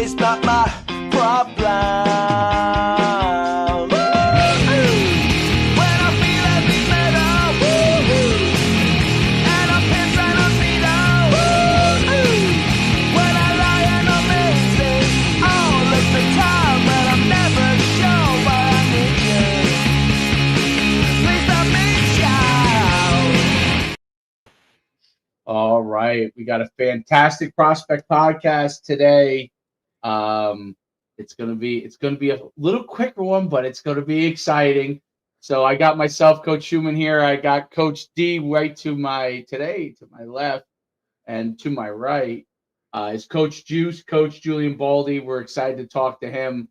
is not my problem. All right, we got a fantastic prospect podcast today. It's gonna be a little quicker one, but it's gonna be exciting. So I got myself, Coach Schumann here. I got Coach D right to my left, and to my right is Coach Juice, Coach Julian Baldi. We're excited to talk to him.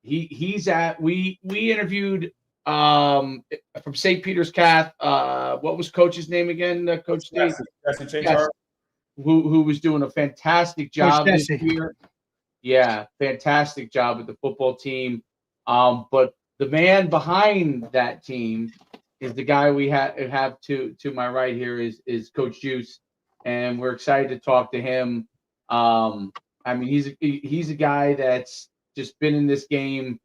We interviewed from St. Peter's Cath. What was Coach's name again? Coach D? Yes. Who was doing a fantastic job this year. Yeah, fantastic job with the football team. But the man behind that team is the guy we have to my right here is Coach Juice, and we're excited to talk to him. I mean, he's a guy that's just been in this game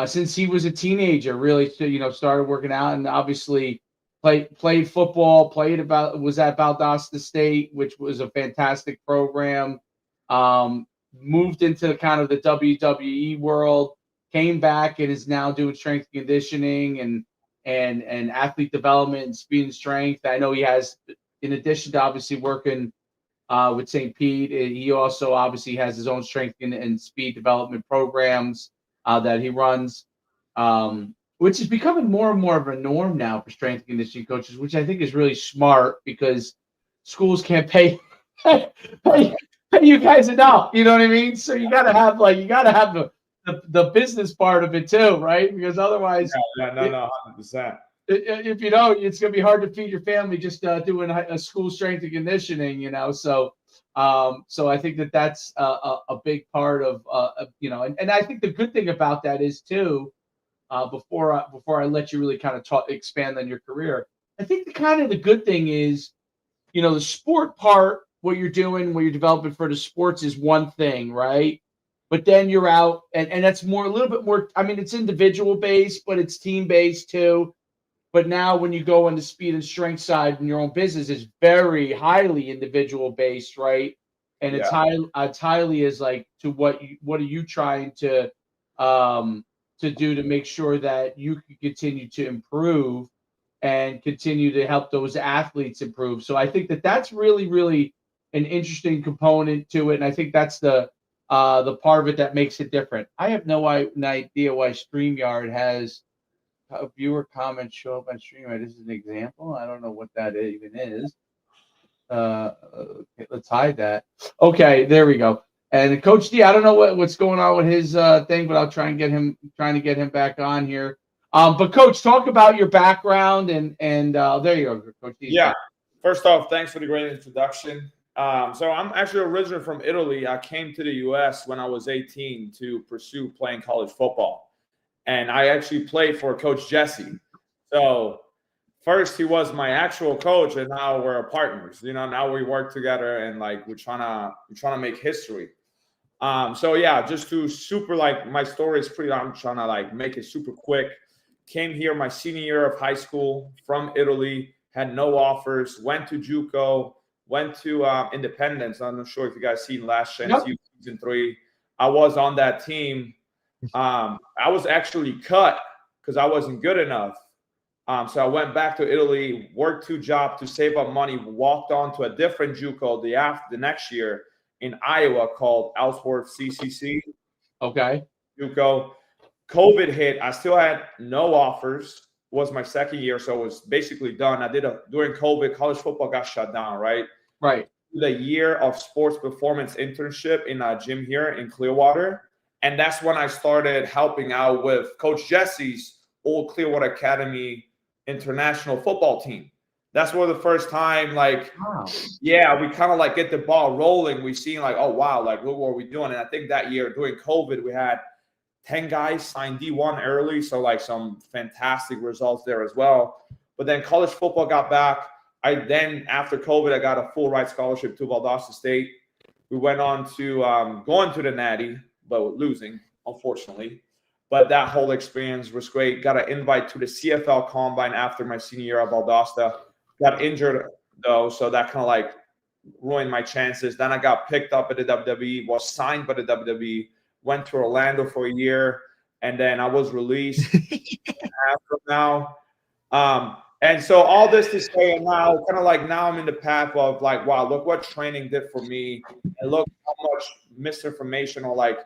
since he was a teenager, really, started working out, and obviously played football, was at Valdosta State, which was a fantastic program. Moved into kind of the WWE world, came back and is now doing strength and conditioning and athlete development and speed and strength. I know he has, in addition to obviously working with St. Pete, he also obviously has his own strength and speed development programs that he runs, which is becoming more and more of a norm now for strength and conditioning coaches, which I think is really smart because schools can't pay you guys enough. You know what I mean? So you got to have the business part of it too, right? Because otherwise, no, 100%. If you don't, it's going to be hard to feed your family just doing a school strength and conditioning, So I think that's a big part of, and I think the good thing about that is too, before I let you really kind of expand on your career, I think the good thing is, the sport part, what you're doing, what you're developing for the sports is one thing, right? But then you're out, and that's a little bit more, I mean, it's individual based, but it's team based too. But now when you go on the speed and strength side in your own business, it's very highly individual based, right? And it's highly is like to what are you trying to do to make sure that you can continue to improve and continue to help those athletes improve. So I think that's really, really an interesting component to it. And I think that's the part of it that makes it different. I have no idea why StreamYard has viewer comments show up on StreamYard. This is an example. I don't know what that even is. Okay, let's hide that. Okay, there we go. And Coach D, I don't know what's going on with his thing, but I'll trying to get him back on here. But Coach, talk about your background and there you go, Coach D. Yeah. First off, thanks for the great introduction. So I'm actually originally from Italy. I came to the U.S. when I was 18 to pursue playing college football. And I actually played for Coach Jesse. So first he was my actual coach, and now we're partners. Now we work together and we're trying to make history. So yeah, just to my story is I'm trying to make it super quick. Came here my senior year of high school from Italy, had no offers, went to JUCO, went to Independence. I'm not sure if you guys seen Last Chance Youth season 3. I was on that team. I was actually cut because I wasn't good enough. So I went back to Italy, worked 2 jobs to save up money, walked on to a different JUCO the next year in Iowa called Ellsworth CCC. Okay. JUCO. COVID hit. I still had no offers. It was my second year, so it was basically done. During COVID, college football got shut down, right? Right. The year of sports performance internship in a gym here in Clearwater. And that's when I started helping out with Coach Jesse's old Clearwater Academy international football team. That's where the first time, wow. Yeah, we kind of get the ball rolling. We've seen oh, wow, look what we're doing. And I think that year during COVID, we had 10 guys sign D1 early. So some fantastic results there as well. But then college football got back. After COVID, I got a full ride scholarship to Valdosta State. We went on to going to the Natty, but losing, unfortunately. But that whole experience was great. Got an invite to the CFL Combine after my senior year at Valdosta. Got injured, though, so that kind of like ruined my chances. Then I got picked up at the WWE, was signed by the WWE, went to Orlando for a year, and then I was released after now. And so all this to say, now kind of like now I'm in the path of like, wow, look what training did for me, and look how much misinformation or like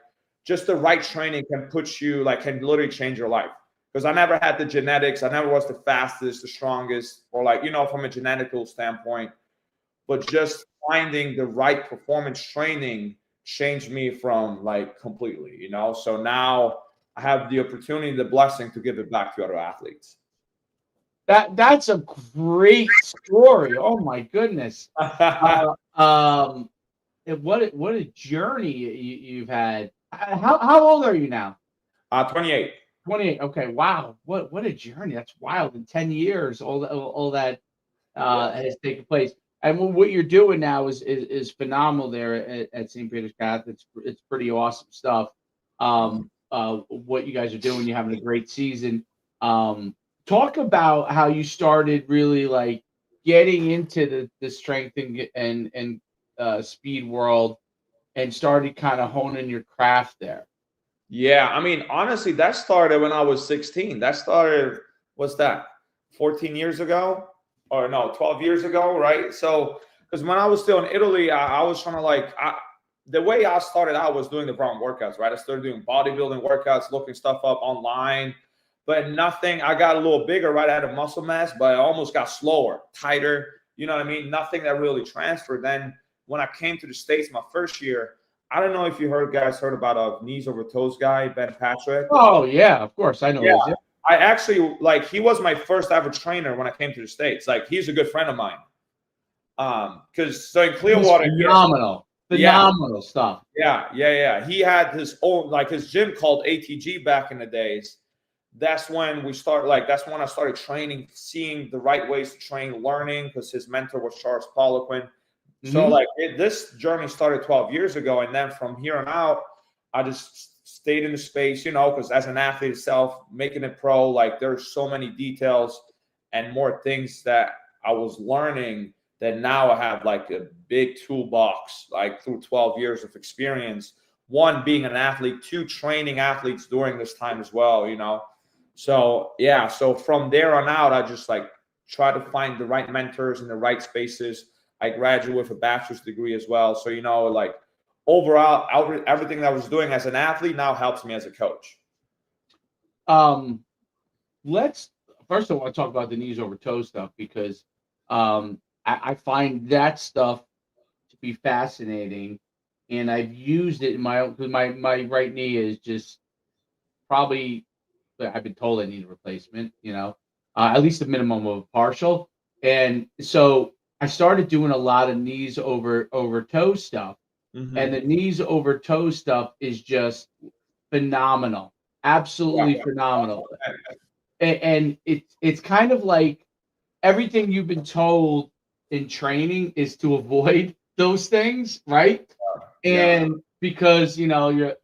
just the right training can put you like can literally change your life. Because I never had the genetics, I never was the fastest, the strongest, or like from a genetical standpoint, but just finding the right performance training changed me from like completely, So now I have the opportunity, the blessing to give it back to other athletes. That's a great story. Oh my goodness. What a journey you've had. How old are you now? 28. 28. Okay. Wow. What a journey. That's wild. In 10 years, all that has taken place. And what you're doing now is phenomenal there at St. Peter's Catholic. It's pretty awesome stuff. What you guys are doing, you're having a great season. Talk about how you started really like getting into the strength and speed world and started kind of honing your craft there. Yeah, I mean, honestly, that started when I was 16. That started, what's that, 14 years ago? Or no, 12 years ago, right? So, because when I was still in Italy, I was trying to the way I started out was doing the wrong workouts, right? I started doing bodybuilding workouts, looking stuff up online, but nothing. I got a little bigger, right? I had a muscle mass, but I almost got slower, tighter. You know what I mean? Nothing that really transferred. Then when I came to the States my first year, I don't know if you guys heard about a knees over toes guy, Ben Patrick. Oh yeah, of course I know. Yeah, I actually he was my first ever trainer when I came to the States. Like he's a good friend of mine. Because so in Clearwater, phenomenal stuff. Yeah. He had his own his gym called ATG back in the days. That's when that's when I started training, seeing the right ways to train, learning, because his mentor was Charles Poliquin. So this journey started 12 years ago, and then from here on out, I just stayed in the space, because as an athlete itself, making it pro, there's so many details and more things that I was learning that now I have a big toolbox, through 12 years of experience. One, being an athlete, two, training athletes during this time as well, So, yeah, so from there on out, I just try to find the right mentors in the right spaces. I graduated with a bachelor's degree as well. So, overall, everything that I was doing as an athlete now helps me as a coach. Let's first of all talk about the knees over toe stuff, because I find that stuff to be fascinating, and I've used it in my own, because my right knee is just probably, I've been told I need a replacement, at least a minimum of partial. And so I started doing a lot of knees over toe stuff. Mm-hmm. And the knees over toe stuff is just phenomenal. Absolutely phenomenal. And it's kind of like everything you've been told in training is to avoid those things, right? And because you're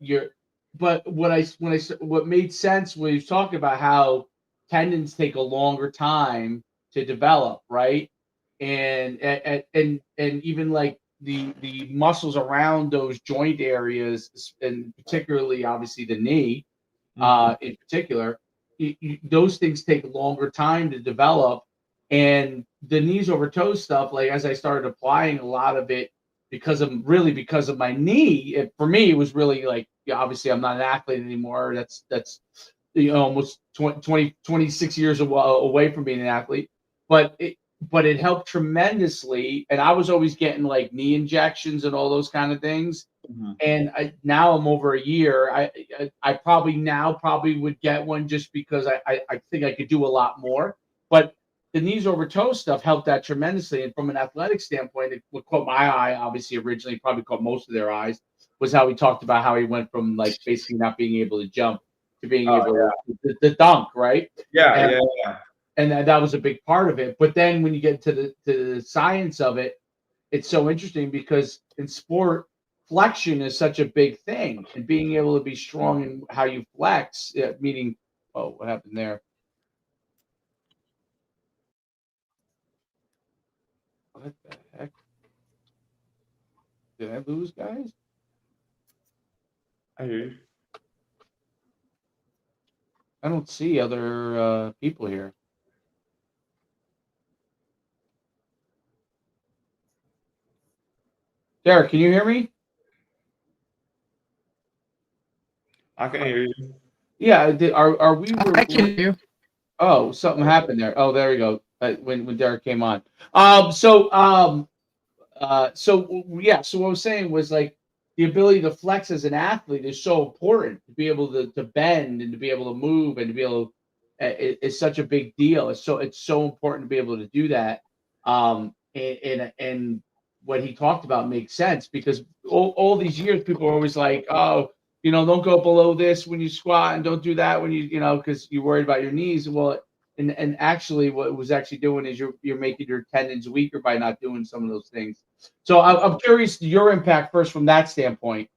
but what made sense when you talk about how tendons take a longer time to develop, right? And even the muscles around those joint areas, and particularly obviously the knee, in particular, those things take a longer time to develop. And the knees over toes stuff, as I started applying a lot of it, because of my knee, for me, it was really obviously I'm not an athlete anymore. That's almost 26 years away from being an athlete, but it helped tremendously. And I was always getting knee injections and all those kind of things. Mm-hmm. And now I'm over a year. I probably would get one, just because I think I could do a lot more. But the knees over toe stuff helped that tremendously. And from an athletic standpoint, what caught my eye, obviously originally probably caught most of their eyes, was how he talked about how he went from basically not being able to jump to being able to dunk, right? Yeah. And that was a big part of it. But then when you get to the science of it, it's so interesting, because in sport, flexion is such a big thing, and being able to be strong in how you flex, meaning, oh, what happened there? What the heck? Did I lose, guys? I hear you. I don't see other people here. Derek, can you hear me? I can hear you. Yeah, are we? I can hear you. Oh, something happened there. Oh, there we go. When Derek came on. So yeah. So what I was saying was like the ability to flex as an athlete is so important. To be able to bend and to be able to move and to be able to, it's such a big deal. It's so important to be able to do that. And what he talked about makes sense because all these years people are always like, oh, don't go below this when you squat and don't do that when because you're worried about your knees. Well, and actually what it was actually doing is you're making your tendons weaker by not doing some of those things. So I'm curious your impact first from that standpoint.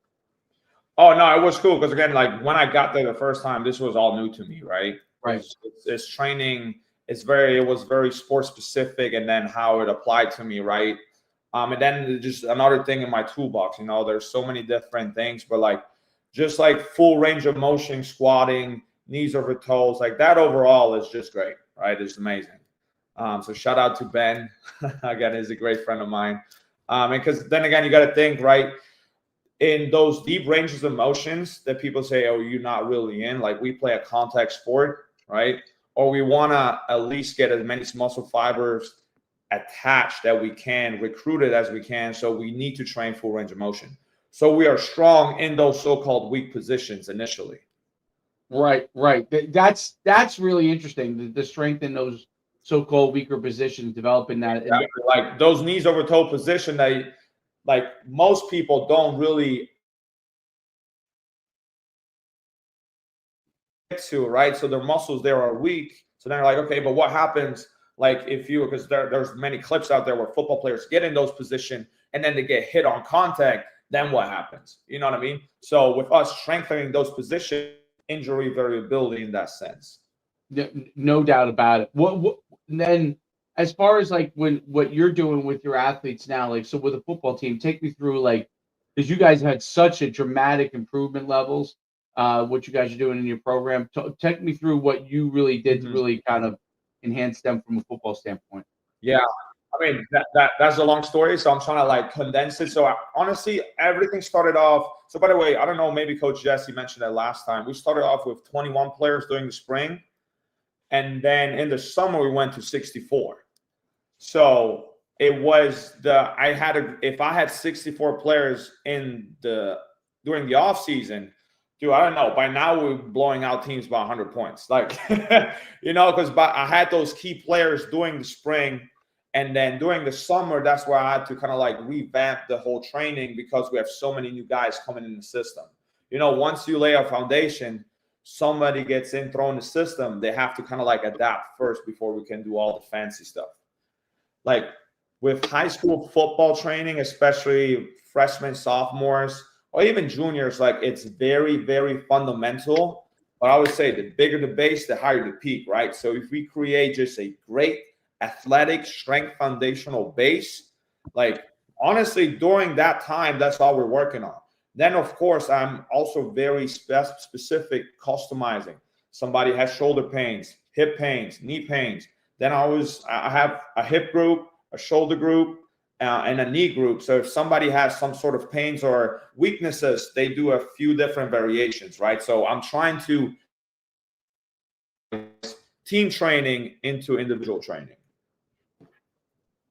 Oh no, it was cool because again, like when I got there the first time, this was all new to me, right? Right. It's training. It was very sport specific, and then how it applied to me, right? And then just another thing in my toolbox. There's so many different things, but like just like full range of motion, squatting, knees over toes, like that overall is just great, right? It's amazing. So shout out to Ben. Again, he's a great friend of mine. And because then again, you got to think, right? In those deep ranges of motions that people say, oh, you're not really in, like we play a contact sport, right? Or we want to at least get as many muscle fibers attached that we can, recruited as we can. So we need to train full range of motion. So we are strong in those so-called weak positions initially. Right. That's really interesting. The strength in those so-called weaker positions, developing that. Exactly. Like those knees over toe position that like most people don't really get to, right? So their muscles there are weak. So then they're like, okay, but what happens like if you, because there's many clips out there where football players get in those positions and then they get hit on contact, then what happens? You know what I mean? So with us strengthening those positions, injury variability in that sense. No doubt about it. What then as far as like what you're doing with your athletes now, like so with a football team, take me through like because you guys had such a dramatic improvement levels, what you guys are doing in your program. Take me through what you really did to really kind of enhance them from a football standpoint. Yeah. I mean, that's a long story, so I'm trying to like condense it. So honestly, everything started off. So by the way, I don't know, maybe Coach Jesse mentioned that last time. We started off with 21 players during the spring, and then in the summer we went to 64. So it was if I had 64 players during the off season, dude, I don't know. By now we're blowing out teams by 100 points, like because I had those key players during the spring. And then during the summer, that's where I had to kind of like revamp the whole training because we have so many new guys coming in the system. Once you lay a foundation, somebody gets in, thrown in the system, they have to kind of like adapt first before we can do all the fancy stuff. Like with high school football training, especially freshmen, sophomores, or even juniors, like it's very, very fundamental. But I would say the bigger the base, the higher the peak, right? So if we create just a great athletic strength foundational base, like honestly during that time that's all we're working on. Then of course I'm also very specific customizing. Somebody has shoulder pains, hip pains, knee pains, then I have a hip group, a shoulder group, and a knee group. So if somebody has some sort of pains or weaknesses, they do a few different variations, right? So I'm trying to team training into individual training.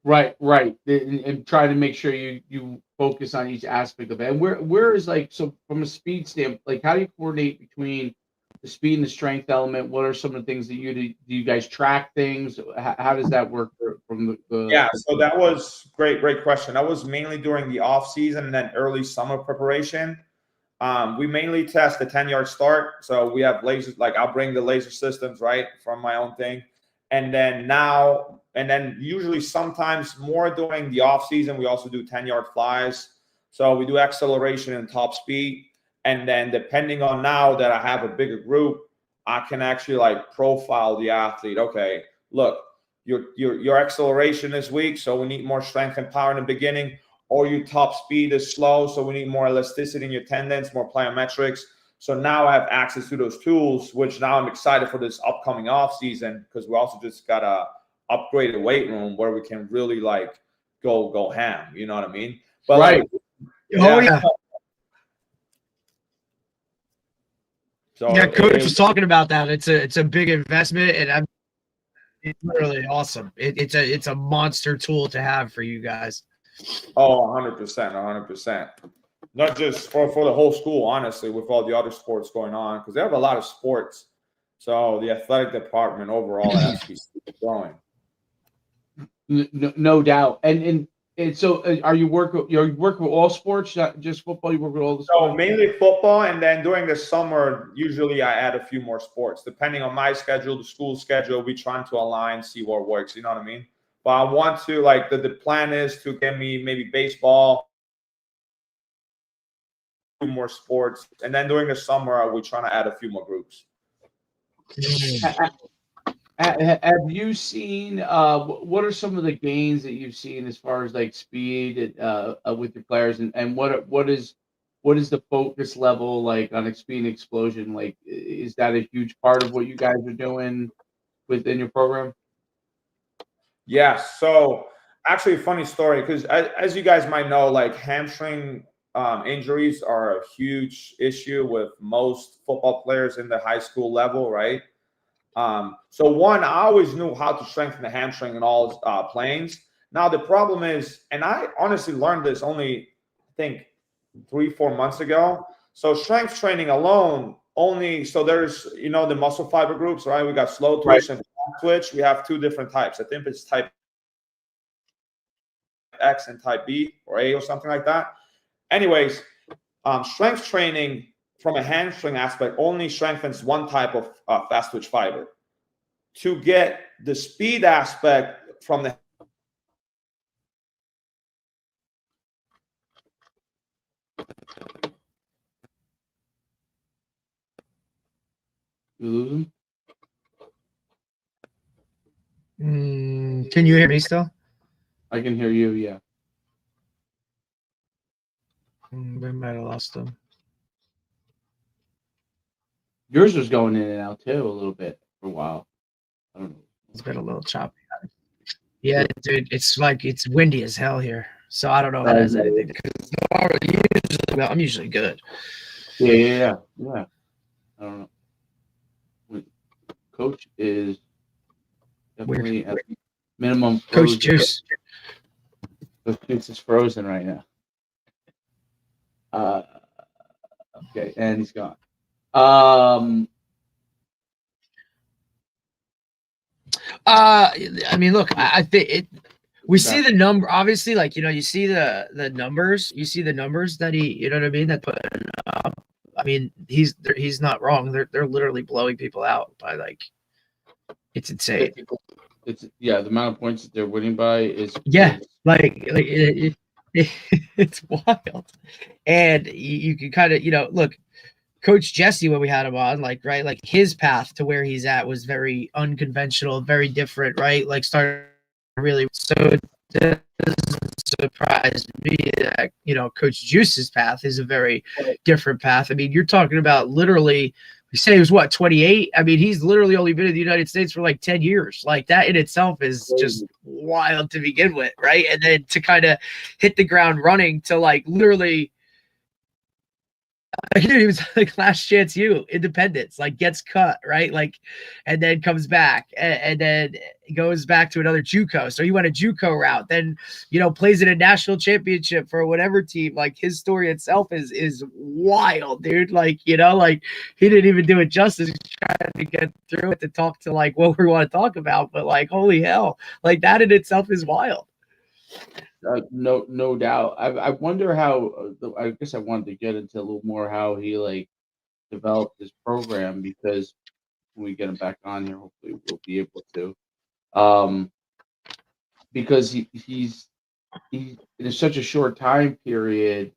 Right, and try to make sure you focus on each aspect of it. And where is like so from a speed standpoint, like how do you coordinate between the speed and the strength element? What are some of the things that you do? Do you guys track things? How does that work from the? Yeah, so that was great question. That was mainly during the off season and then early summer preparation. We mainly test the 10-yard start. So we have lasers, like I'll bring the laser systems right from my own thing. And then usually sometimes more during the off season, we also do 10-yard flies. So we do acceleration and top speed. And then depending on now that I have a bigger group, I can actually like profile the athlete. Okay, look, your acceleration is weak, so we need more strength and power in the beginning, or your top speed is slow, so we need more elasticity in your tendons, more plyometrics. So now I have access to those tools, which now I'm excited for this upcoming off season, because we also just got a upgraded weight room where we can really like go ham. You know what I mean? But right. Oh yeah. So yeah, Coach was talking about that. It's a big investment, and it's literally awesome. It's a monster tool to have for you guys. Oh, 100%, 100%. Not just for the whole school, honestly, with all the other sports going on, because they have a lot of sports. So the athletic department overall has to be growing. No doubt. And so are you work with all sports, not just football? You work with all the sports? So mainly football, and then during the summer, usually I add a few more sports. Depending on my schedule, the school schedule, we trying to align, see what works. You know what I mean? But I want to, like, the plan is to get me maybe baseball, more sports, and then during the summer, we're trying to add a few more groups. Have you seen what are some of the gains that you've seen as far as like speed with your players, and what is the focus level like on speed and explosion? Like, is that a huge part of what you guys are doing within your program? Yes. So actually, a funny story, because as you guys might know, like hamstring injuries are a huge issue with most football players in the high school level, right? So one, I always knew how to strengthen the hamstring in all planes. Now the problem is, and I honestly learned this only, I think, 3-4 months ago. So strength training alone only, so there's, the muscle fiber groups, right? We got slow twitch and fast twitch. We have two different types. I think it's type X and type B or A or something like that. Anyways, strength training from a hamstring aspect only strengthens one type of fast twitch fiber. To get the speed aspect from the You lose them? Can you hear me still? I can hear you. Yeah. We might have lost them. Yours was going in and out too a little bit for a while. I don't know. It's been a little choppy. Yeah, dude, it's like it's windy as hell here. So I don't know if that has anything to do. I'm usually good. Yeah. I don't know. Coach is definitely at minimum frozen. Coach Juice. Coach Juice is frozen right now. Okay, and he's gone. I mean, look, I think we see the number, obviously, like, you see the numbers, that he, you know what I mean, that put I mean, he's not wrong. They're literally blowing people out by, like, it's insane. It's the amount of points that they're winning by is it's wild. And you can kind of, look, Coach Jesse, when we had him on, like, right, like his path to where he's at was very unconventional, very different, right? Like, started really, so it doesn't surprise me that, Coach Juice's path is a very different path. I mean, you're talking about literally, we say he was what, 28? I mean, he's literally only been in the United States for like 10 years. Like, that in itself is just wild to begin with, right? And then to kind of hit the ground running to, like, literally, he was like Last Chance U, Independence, like gets cut, right? Like, and then comes back and then goes back to another JUCO. So he went a JUCO route, then, plays in a national championship for whatever team. Like, his story itself is wild, dude. Like, like he didn't even do it justice. He's trying to get through it to talk to like what we want to talk about, but like, holy hell, like that in itself is wild. No doubt. I wonder how. I guess I wanted to get into a little more how he like developed his program, because when we get him back on here, hopefully we'll be able to. Because he's in such a short time period,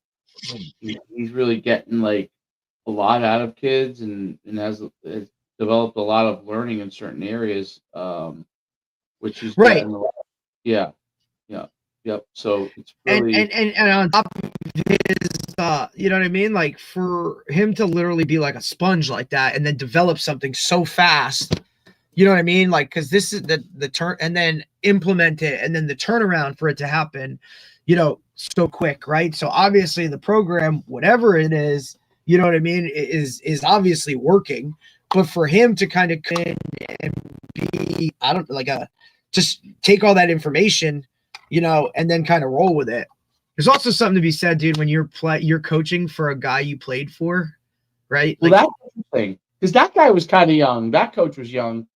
he's really getting like a lot out of kids and has developed a lot of learning in certain areas, which he's Right. getting a lot. Yeah. Yep. So it's And really and on top of his, you know what I mean? Like for him to literally be like a sponge like that and then develop something so fast, you know what I mean? Like, because this is the turn, and then implement it, and then the turnaround for it to happen, you know, so quick, right? So obviously the program, whatever it is, you know what I mean, is obviously working. But for him to kind of come in and be, I don't like just take all that information, you know, and then kind of roll with it. There's also something to be said, dude, when you're coaching for a guy you played for, right? well, Like, that's interesting because that guy was kind of young. That coach was young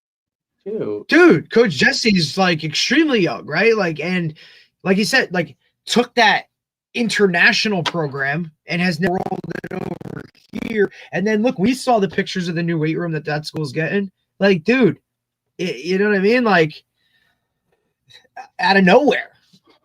too. dude, Coach Jesse's like extremely young, right? Like, and like he said, like took that international program and has now rolled it over here. And then look, we saw the pictures of the new weight room that school's getting. Like, dude, you know what I mean? Like, out of nowhere,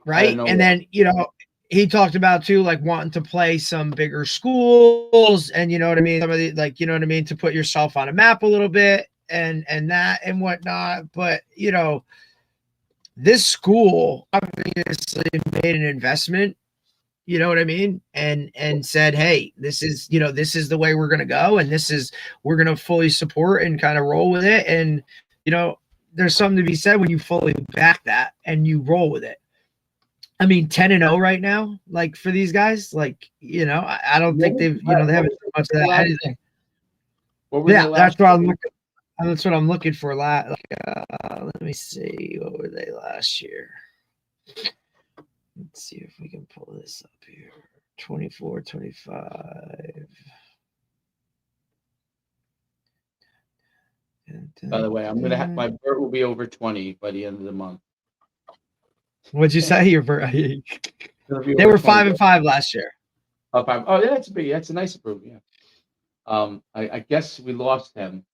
right? And then, you know, he talked about too, like wanting to play some bigger schools, and you know what I mean, some of the, like, you know what I mean, to put yourself on a map a little bit, and that and whatnot. But you know, this school obviously made an investment, you know what I mean, and said, hey, this is, you know, this is the way we're gonna go, and this is, we're gonna fully support and kind of roll with it. And you know, there's something to be said when you fully back that and you roll with it. I mean, 10-0 right now, like for these guys, like, you know, I don't think they've, you know, they haven't done much of that anything. Yeah, that's what I'm looking. That's what I'm looking for. Let me see, what were they last year? Let's see if we can pull this up here. 24, 25. By the way, I'm gonna have my Bert will be over 20 by the end of the month. What'd you say? They were 5-5 last year. 5. Oh, yeah, that's a nice improvement. Yeah. I guess we lost him.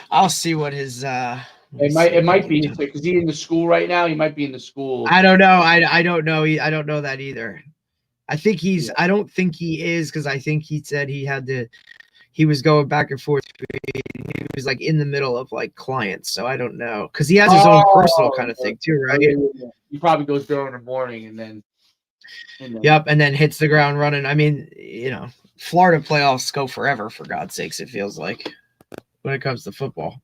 I'll see what his it might be because he's in the school right now. He might be in the school. I don't know. I don't know. I don't know that either. I think he's. Yeah. I don't think he is, because I think he said he was going back and forth. He was like in the middle of like clients, so I don't know, because he has his own personal kind of thing too, right? He probably goes there in the morning and then. Yep, and then hits the ground running. I mean, you know, Florida playoffs go forever, for God's sakes, it feels like, when it comes to football.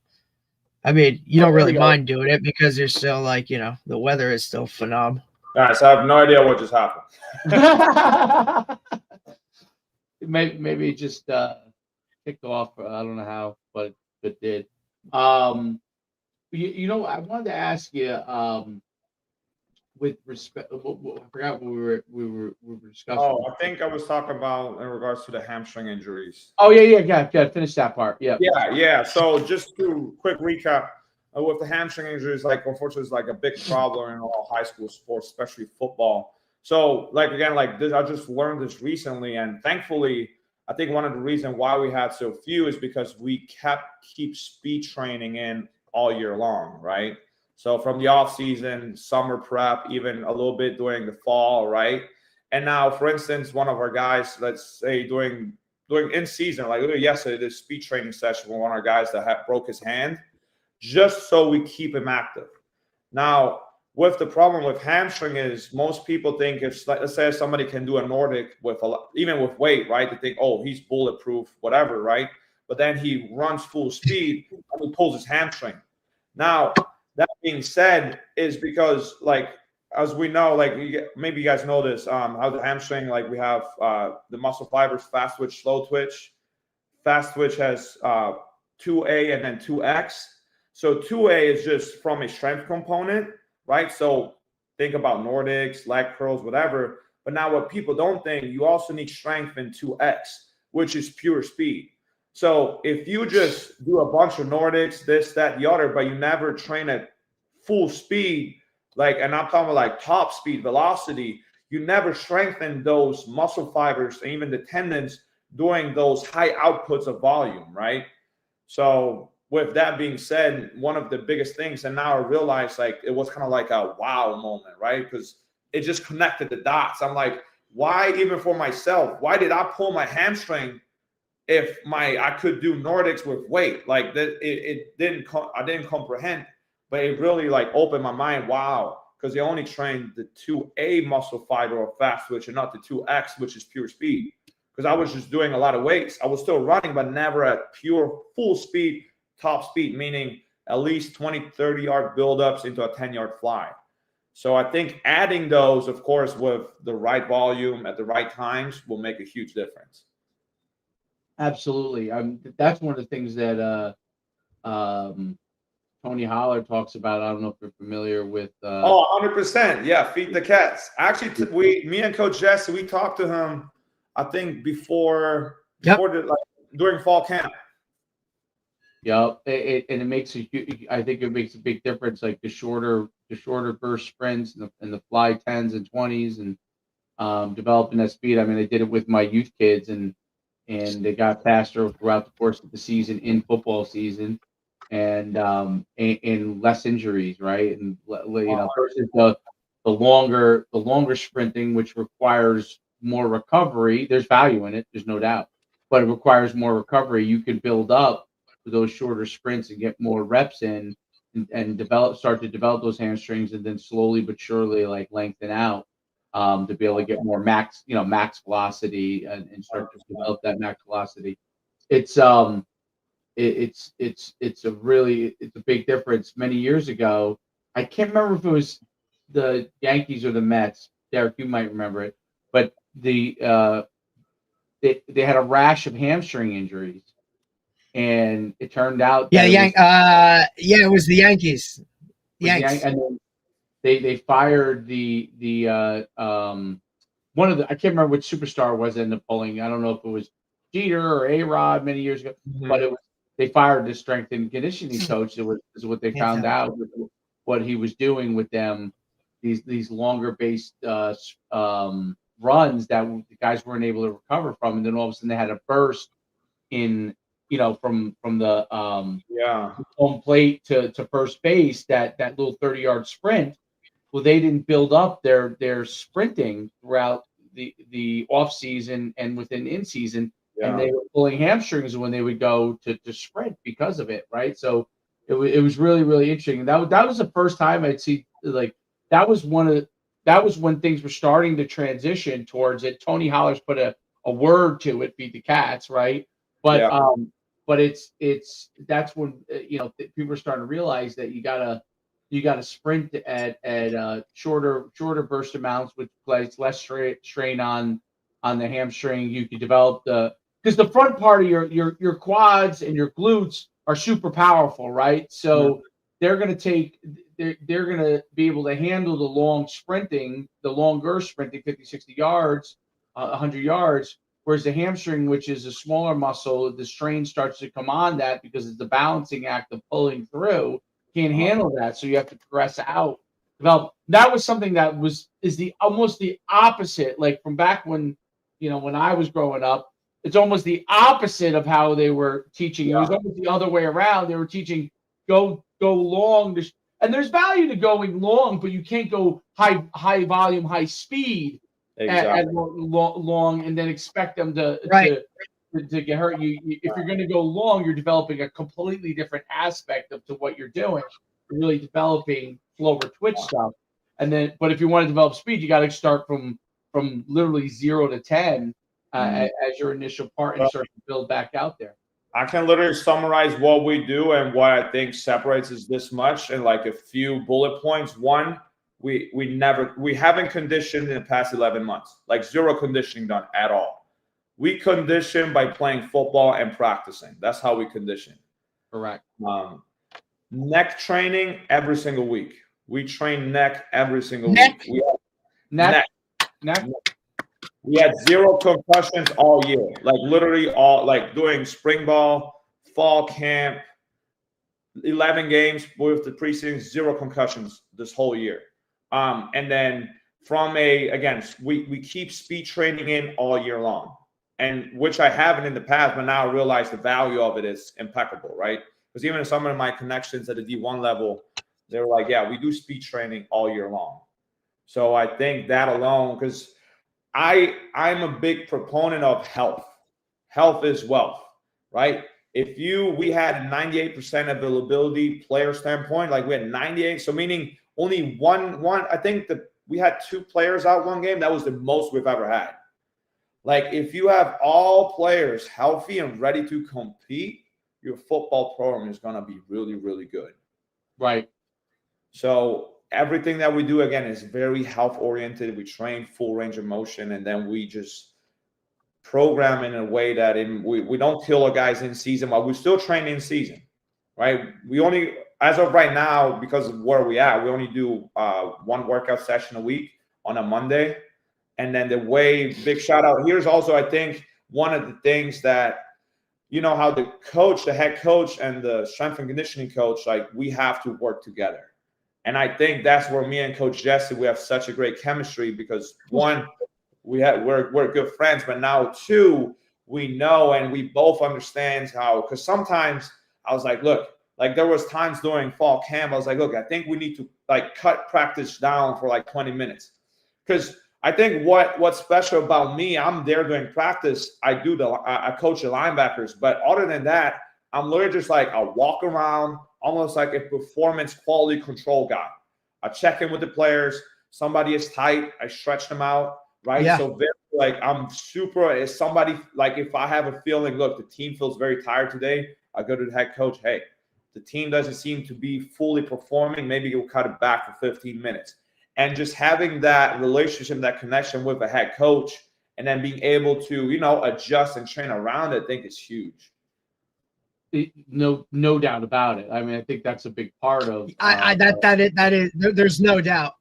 I mean, you don't really mind doing it because you're still like, you know, the weather is still phenomenal. Guys, I have no idea what just happened. maybe it just kicked off. I don't know how, but it did. You know, I wanted to ask you, with respect, I forgot what we were discussing. Oh, I think I was talking about in regards to the hamstring injuries. Oh yeah. Finish that part. Yeah. So just to quick recap, with the hamstring injuries, like unfortunately, it's like a big problem in all high school sports, especially football. So like again, like this, I just learned this recently, and thankfully, I think one of the reasons why we had so few is because we keep speed training in all year long, right? So from the off season, summer prep, even a little bit during the fall, right? And now, for instance, one of our guys, let's say doing in season, like literally yesterday, this speed training session with one of our guys that broke his hand, just so we keep him active. Now, with the problem with hamstring is most people think if, let's say, somebody can do a Nordic with even with weight, right? They think, oh, he's bulletproof, whatever, right? But then he runs full speed and he pulls his hamstring. Now, that being said, is because, like, as we know, like maybe you guys know this, how the hamstring, like we have the muscle fibers, fast twitch, slow twitch. Fast twitch has 2A and then 2X. So 2A is just from a strength component, right? So think about Nordics, leg curls, whatever. But now what people don't think, you also need strength in 2X, which is pure speed. So if you just do a bunch of Nordics, this, that, the other, but you never train at full speed, like, and I'm talking about like top speed, velocity, you never strengthen those muscle fibers and even the tendons doing those high outputs of volume, right? So with that being said, one of the biggest things, and now I realize like it was kind of like a wow moment, right? Because it just connected the dots. I'm like, why, even for myself, why did I pull my hamstring if I could do Nordics with weight? Like that, I didn't comprehend, but it really like opened my mind. Wow. Because they only trained the 2A muscle fiber or fast twitch and not the 2X, which is pure speed. Because I was just doing a lot of weights. I was still running, but never at pure full speed, top speed, meaning at least 20, 30-yard buildups into a 10-yard fly. So I think adding those, of course, with the right volume at the right times will make a huge difference. Absolutely. That's one of the things that Tony Holler talks about. I don't know if you're familiar with. 100%. Yeah, feed the cats. Actually, me and Coach Jesse, we talked to him, I think, during fall camp. Yeah, and it makes I think it makes a big difference. Like the shorter burst sprints and the fly 10s and 20s and developing that speed. I mean, I did it with my youth kids and they got faster throughout the course of the season in football season. And less injuries, right? And versus the longer sprinting, which requires more recovery. There's value in it, there's no doubt, but it requires more recovery. You can build up to those shorter sprints and get more reps in, and start to develop those hamstrings, and then slowly but surely like lengthen out to be able to get more max velocity and start to develop that max velocity. It's it's a big difference. Many years ago, I can't remember if it was the Yankees or the Mets. Derek, you might remember it, but they had a rash of hamstring injuries, and it turned out that it was the Yankees. And then they fired the one of the, I can't remember which superstar was in the polling. I don't know if it was Jeter or A-Rod many years ago, but it was. They fired the strength and conditioning coach. Is what they found out with what he was doing with them. These longer based runs that the guys weren't able to recover from, and then all of a sudden they had a burst in from the home plate to first base, that little 30-yard sprint. Well, they didn't build up their sprinting throughout the off season and within in season. Yeah. And they were pulling hamstrings when they would go to sprint because of it, right? So it was really, really interesting. And that was the first time I'd see, like, that was when things were starting to transition towards it. Tony Holler's put a word to it, feed the cats, right? But but that's when people are starting to realize that you gotta sprint at shorter burst amounts, which places less strain on the hamstring. You can develop because the front part of your quads and your glutes are super powerful, right? So they're going to be able to handle the longer sprinting, 50, 60 yards, 100 yards, whereas the hamstring, which is a smaller muscle, the strain starts to come on that because it's the balancing act of pulling through, can't handle that. So you have to progress out, develop. That was something that is almost the opposite, like from back when I was growing up. It's almost the opposite of how they were teaching. It was almost the other way around. They were teaching go long, and there's value to going long, but you can't go high volume, high speed at long, and then expect them to get hurt. If you're going to go long, you're developing a completely different aspect to what you're doing. You're really developing flow or twitch stuff, but if you want to develop speed, you got to start from literally 0 to 10 as your initial part and start to build back out there. I can literally summarize what we do and what I think separates us this much in like a few bullet points. One, we haven't conditioned in the past 11 months, like zero conditioning done at all. We condition by playing football and practicing. That's how we condition. Correct. Neck training every single week. We train neck every single week. Neck. We had 0 concussions all year, like literally all, like doing spring ball, fall camp, 11 games with the preseason, 0 concussions this whole year. And then we keep speed training in all year long, and which I haven't in the past, but now I realize the value of it is impeccable, right? Because even some of my connections at the D1 level, they were like, yeah, we do speed training all year long. So I think that alone, because I'm a big proponent of health. Health is wealth, right? We had 98% availability player standpoint, like we had 98, so meaning only one. I think that we had 2 players out one game. That was the most we've ever had. Like if you have all players healthy and ready to compete, your football program is going to be really, really good. Right. So everything that we do, again, is very health oriented. We train full range of motion, and then we just program in a way that we don't kill our guys in season, but we still train in season, right? We only, as of right now, because of where we at, we only do 1 workout session a week on a Monday. And then big shout out, here's also, I think, one of the things that, you know, how the head coach and the strength and conditioning coach, like we have to work together. And I think that's where me and Coach Jesse, we have such a great chemistry because 1, we're good friends, but now 2, we know and we both understand how, because sometimes I was like, look, like there was times during fall camp, I was like, look, I think we need to like cut practice down for like 20 minutes. Because I think what's special about me, I'm there during practice. I coach the linebackers, but other than that, I'm literally just like a walk around, almost like a performance quality control guy. I check in with the players. Somebody is tight, I stretch them out, right? Yeah. So very, like I'm super. As somebody, like if I have a feeling, look, the team feels very tired today, I go to the head coach. Hey, the team doesn't seem to be fully performing. Maybe you'll cut it back for 15 minutes. And just having that relationship, that connection with a head coach, and then being able to, you know, adjust and train around it, I think is huge. No doubt about it. I mean, I think that's a big part of that is there's no doubt.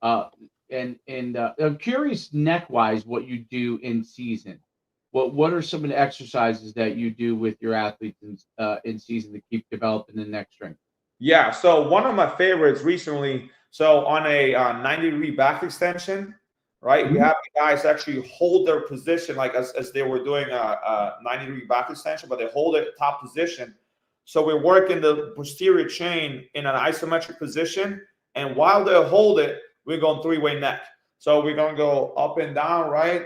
And I'm curious, neck wise, what you do in season. What are some of the exercises that you do with your athletes in season to keep developing the neck strength? Yeah. So one of my favorites recently. So on a 90-degree back extension, right? Mm-hmm. We have the guys actually hold their position like as they were doing a 90-degree back extension, but they hold it top position. So we're working the posterior chain in an isometric position, and while they hold it, we're going 3-way neck. So we're going to go up and down, right?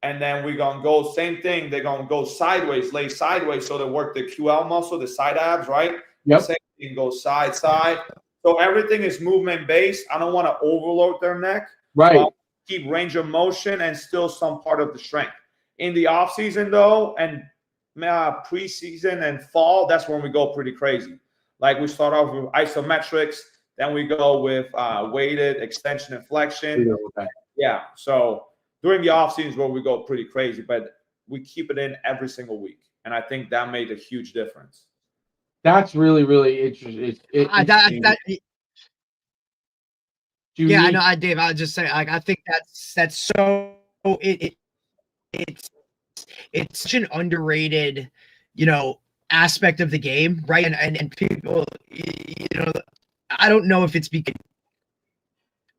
And then we're going to go same thing. They're going to go sideways, lay sideways, so they work the QL muscle, the side abs, right? Yep. Same thing, go side. So everything is movement based. I don't want to overload their neck. Right. So I'll keep range of motion and still some part of the strength. In the off season though, and preseason and fall, that's when we go pretty crazy. Like we start off with isometrics, then we go with weighted extension and flexion. Okay. Yeah. So during the off season is where we go pretty crazy, but we keep it in every single week. And I think that made a huge difference. That's really, really interesting. Yeah, I know, Dave. I was just saying, like, I think that's so it's such an underrated, you know, aspect of the game, right? And people, you know, I don't know if it's because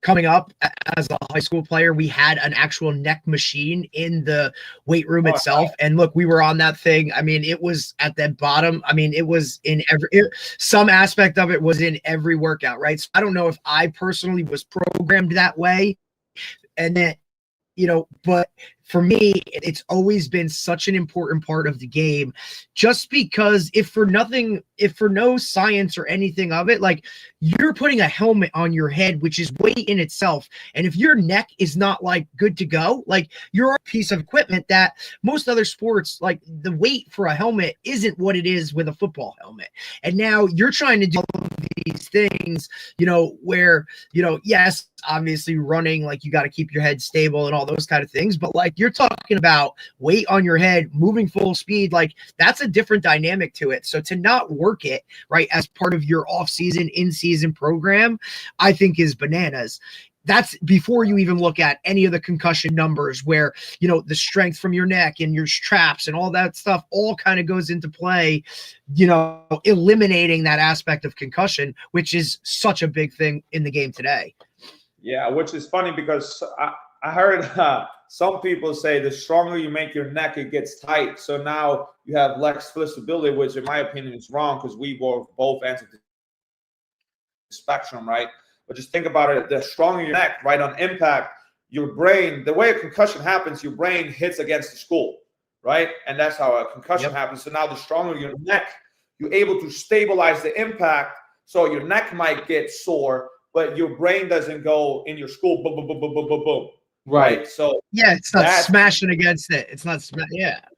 coming up as a high school player, we had an actual neck machine in the weight room itself. And look, we were on that thing. I mean, it was at the bottom. I mean, it was in some aspect of it was in every workout, right? So I don't know if I personally was programmed that way. And then, you know, but for me, it's always been such an important part of the game, just because if for no science or anything of it, like you're putting a helmet on your head, which is weight in itself. And if your neck is not like good to go, like you're a piece of equipment that most other sports, like the weight for a helmet isn't what it is with a football helmet. And now you're trying to do all of these things, you know, where, you know, yes, obviously running, like you got to keep your head stable and all those kind of things. But like you're talking about weight on your head, moving full speed, like that's a different dynamic to it. So to not work it right as part of your off-season, in-season program, I think is bananas. That's before you even look at any of the concussion numbers where, you know, the strength from your neck and your traps and all that stuff all kind of goes into play, you know, eliminating that aspect of concussion, which is such a big thing in the game today. Yeah, which is funny because I heard some people say the stronger you make your neck, it gets tight. So now you have less flexibility, which in my opinion is wrong because we work both ends of the spectrum, right? But just think about it, the stronger your neck, right, on impact, your brain, the way a concussion happens, your brain hits against the skull, right? And that's how a concussion happens. So now the stronger your neck, you're able to stabilize the impact. So your neck might get sore, but your brain doesn't go in your skull, boom, boom, boom, boom, boom, boom, boom. Right. So yeah, it's not smashing against it. It's not,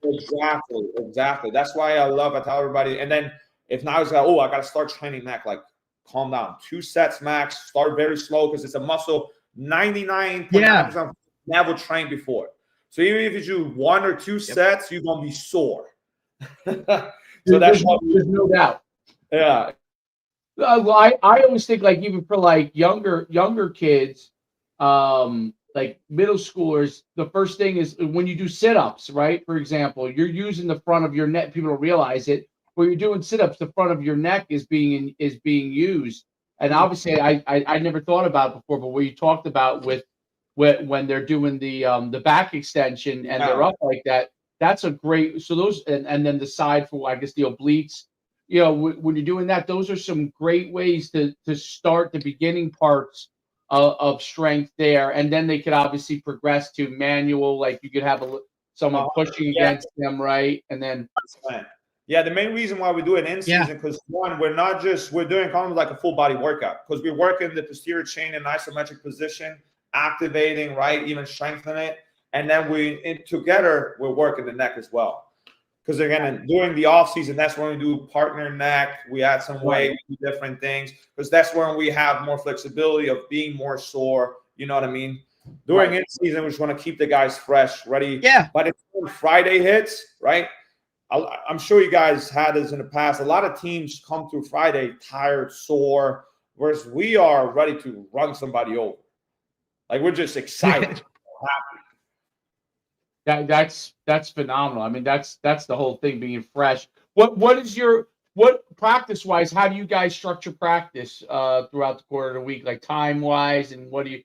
Exactly. That's why I tell everybody. And then if now it's like, oh, I got to start training neck, like calm down. 2 sets max, start very slow because it's a muscle 99.9% never trained before. So even if you do 1 or 2 sets, you're going to be sore. So there's no doubt. Yeah. Well, I always think like even for like younger kids, like middle schoolers, the first thing is when you do sit-ups, right? For example, you're using the front of your neck. People don't realize it. When you're doing sit-ups, the front of your neck is being used. And obviously, I never thought about it before, but what you talked about with when they're doing the back extension and they're up like that, that's a great. So those and then the side for I guess the obliques. You know, when you're doing that, those are some great ways to start the beginning parts of strength there, and then they could obviously progress to manual. Like you could have someone pushing against them, right? And then the main reason why we do it in season because one, we're doing kind of like a full body workout because we're working the posterior chain in isometric position, activating, right, even strengthening it, and then together we're working the neck as well. Because again, during the off season, that's when we do partner neck. We add some weight, we do different things because that's when we have more flexibility of being more sore. You know what I mean? During in season, we just want to keep the guys fresh, ready. Yeah. But if Friday hits, right? I'm sure you guys had this in the past. A lot of teams come through Friday tired, sore, whereas we are ready to run somebody over. Like we're just excited, happy. That's phenomenal. I mean, that's the whole thing, being fresh. What practice wise? How do you guys structure practice throughout the quarter of the week, like time wise, and what do you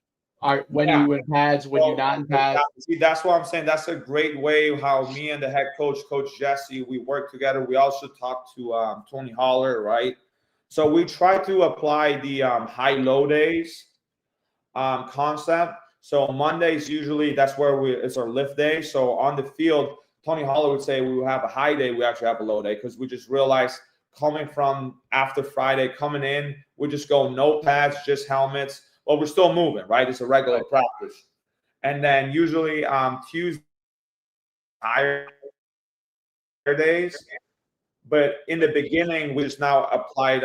when you in pads, when you're not in pads? See, that's what I'm saying. That's a great way how me and the head coach, Coach Jesse, we work together. We also talk to Tony Holler, right? So we try to apply the high-low days concept. So Mondays usually that's where it's our lift day. So on the field, Tony Holler would say we will have a high day. We actually have a low day because we just realized coming from after Friday, coming in, we just go no pads, just helmets. Well, we're still moving, right? It's a regular practice. And then usually Tuesday, higher days. But in the beginning, we just now applied.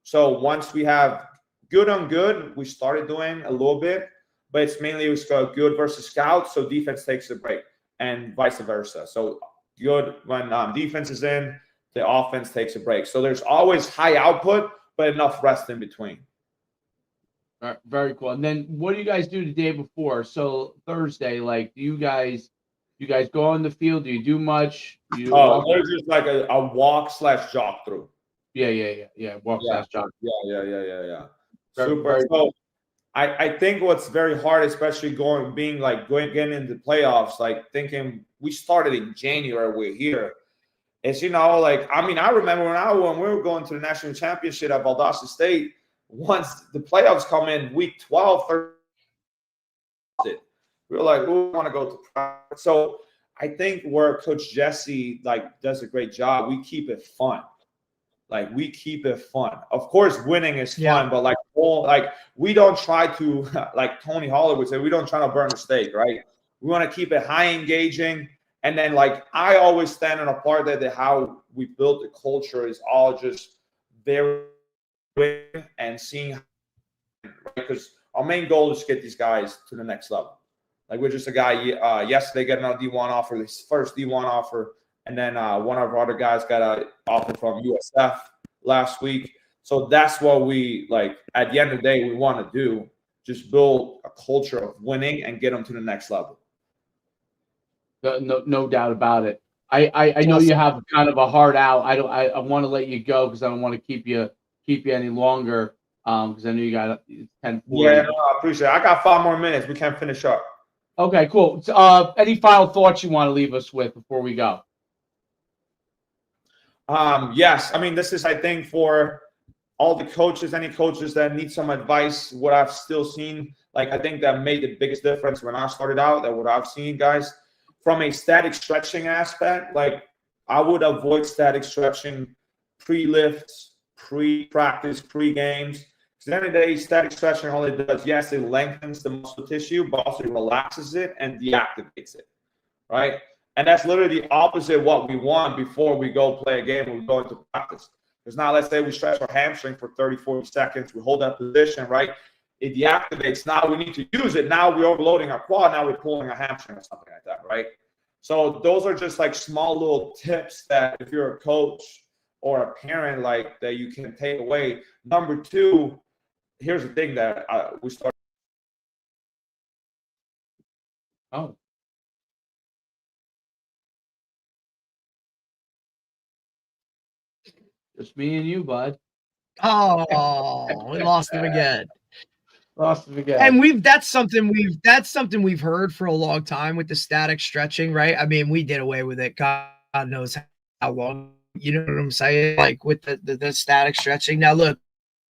So once we have good on good, we started doing a little bit. But it's mainly we go good versus scout, so defense takes a break, and vice versa. So good when defense is in, the offense takes a break. So there's always high output, but enough rest in between. All right, very cool. And then what do you guys do the day before? So Thursday, like, do you guys go on the field? Do you do much? There's just like a walk/jog through. Yeah. Walk/jog. Yeah. Super. So I think what's very hard, especially getting into playoffs, like thinking we started in January, we're here. It's, like, I mean, I remember when we were going to the national championship at Valdosta State, once the playoffs come in week 12, 13, we were like, we want to go to practice. So I think where Coach Jesse does a great job, we keep it fun. Like we keep it fun. Of course, winning is fun, but we don't try to, like Tony Holler would say, we don't try to burn the steak, right? We want to keep it high engaging. And then I always stand on a part that how we built the culture is all just very and seeing, because our main goal is to get these guys to the next level. Like we're just a guy yesterday got another D1 offer, his first D1 offer. And then one of our other guys got an offer from USF last week. So that's what we at the end of the day, we want to do, just build a culture of winning and get them to the next level. No doubt about it. I know you have kind of a hard out. I want to let you go because I don't want to keep you any longer because I know you got 10:40. Yeah, no, I appreciate it. I got 5 more minutes. We can finish up. Okay, cool. Any final thoughts you want to leave us with before we go? Yes. I mean, this is, I think, for all the coaches, any coaches that need some advice, what I've still seen, Like, I think that made the biggest difference when I started out, that what I've seen, guys, from a static stretching aspect, like I would avoid static stretching pre-lifts, pre-practice, pre-games. Because at the end of the day, static stretching, all it does, yes, it lengthens the muscle tissue, but also relaxes it and deactivates it, right? And that's literally the opposite of what we want before we go play a game, when we go into practice. Because now, let's say we stretch our hamstring for 30, 40 seconds. We hold that position, right? It deactivates. Now we need to use it. Now we're overloading our quad. Now we're pulling a hamstring or something like that, right? So those are just like small little tips that if you're a coach or a parent, like, that you can take away. Number two, here's the thing that we started. Oh. Just me and you, bud. Oh, we lost him again. Lost him again. And that's something we've heard for a long time with the static stretching, right? I mean, we did away with it. God knows how long. You know what I'm saying? Like with the static stretching. Now, look,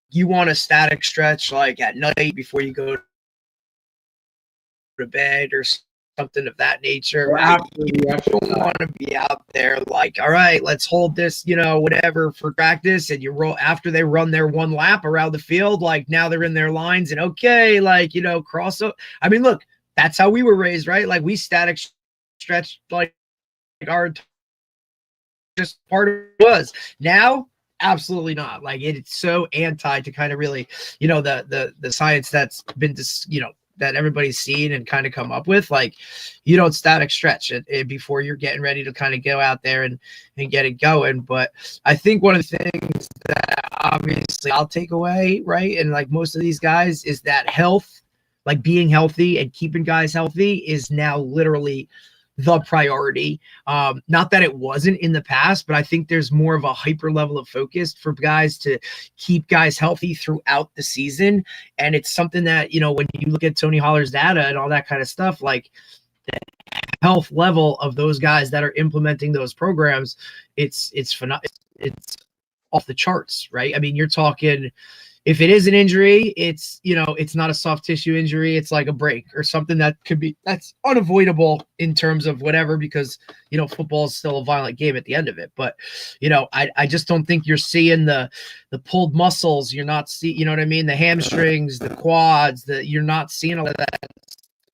you want a static stretch like at night before you go to bed or something of that nature. Right? You don't want to be out there like, all right, let's hold this, whatever for practice, and you roll after they run their one lap around the field. Like now they're in their lines and okay, like cross up. I mean, look, that's how we were raised, right? Like we static stretch like our just part of it was. Now, absolutely not. Like it's so anti to kind of really, the science that's been that everybody's seen and kind of come up with. Like you don't static stretch it before you're getting ready to kind of go out there and get it going. But I think one of the things that obviously I'll take away, right, and like most of these guys, is that health, like being healthy and keeping guys healthy, is now literally the priority. Not that it wasn't in the past, but I think there's more of a hyper level of focus for guys to keep guys healthy throughout the season. And it's something that, when you look at Tony Holler's data and all that kind of stuff, like the health level of those guys that are implementing those programs, it's off the charts, right? I mean, you're talking, if it is an injury, it's not a soft tissue injury. It's like a break or something that's unavoidable in terms of whatever, because, football is still a violent game at the end of it. But, I just don't think you're seeing the pulled muscles. You're not seeing, you know what I mean? The hamstrings, the quads, you're not seeing all of that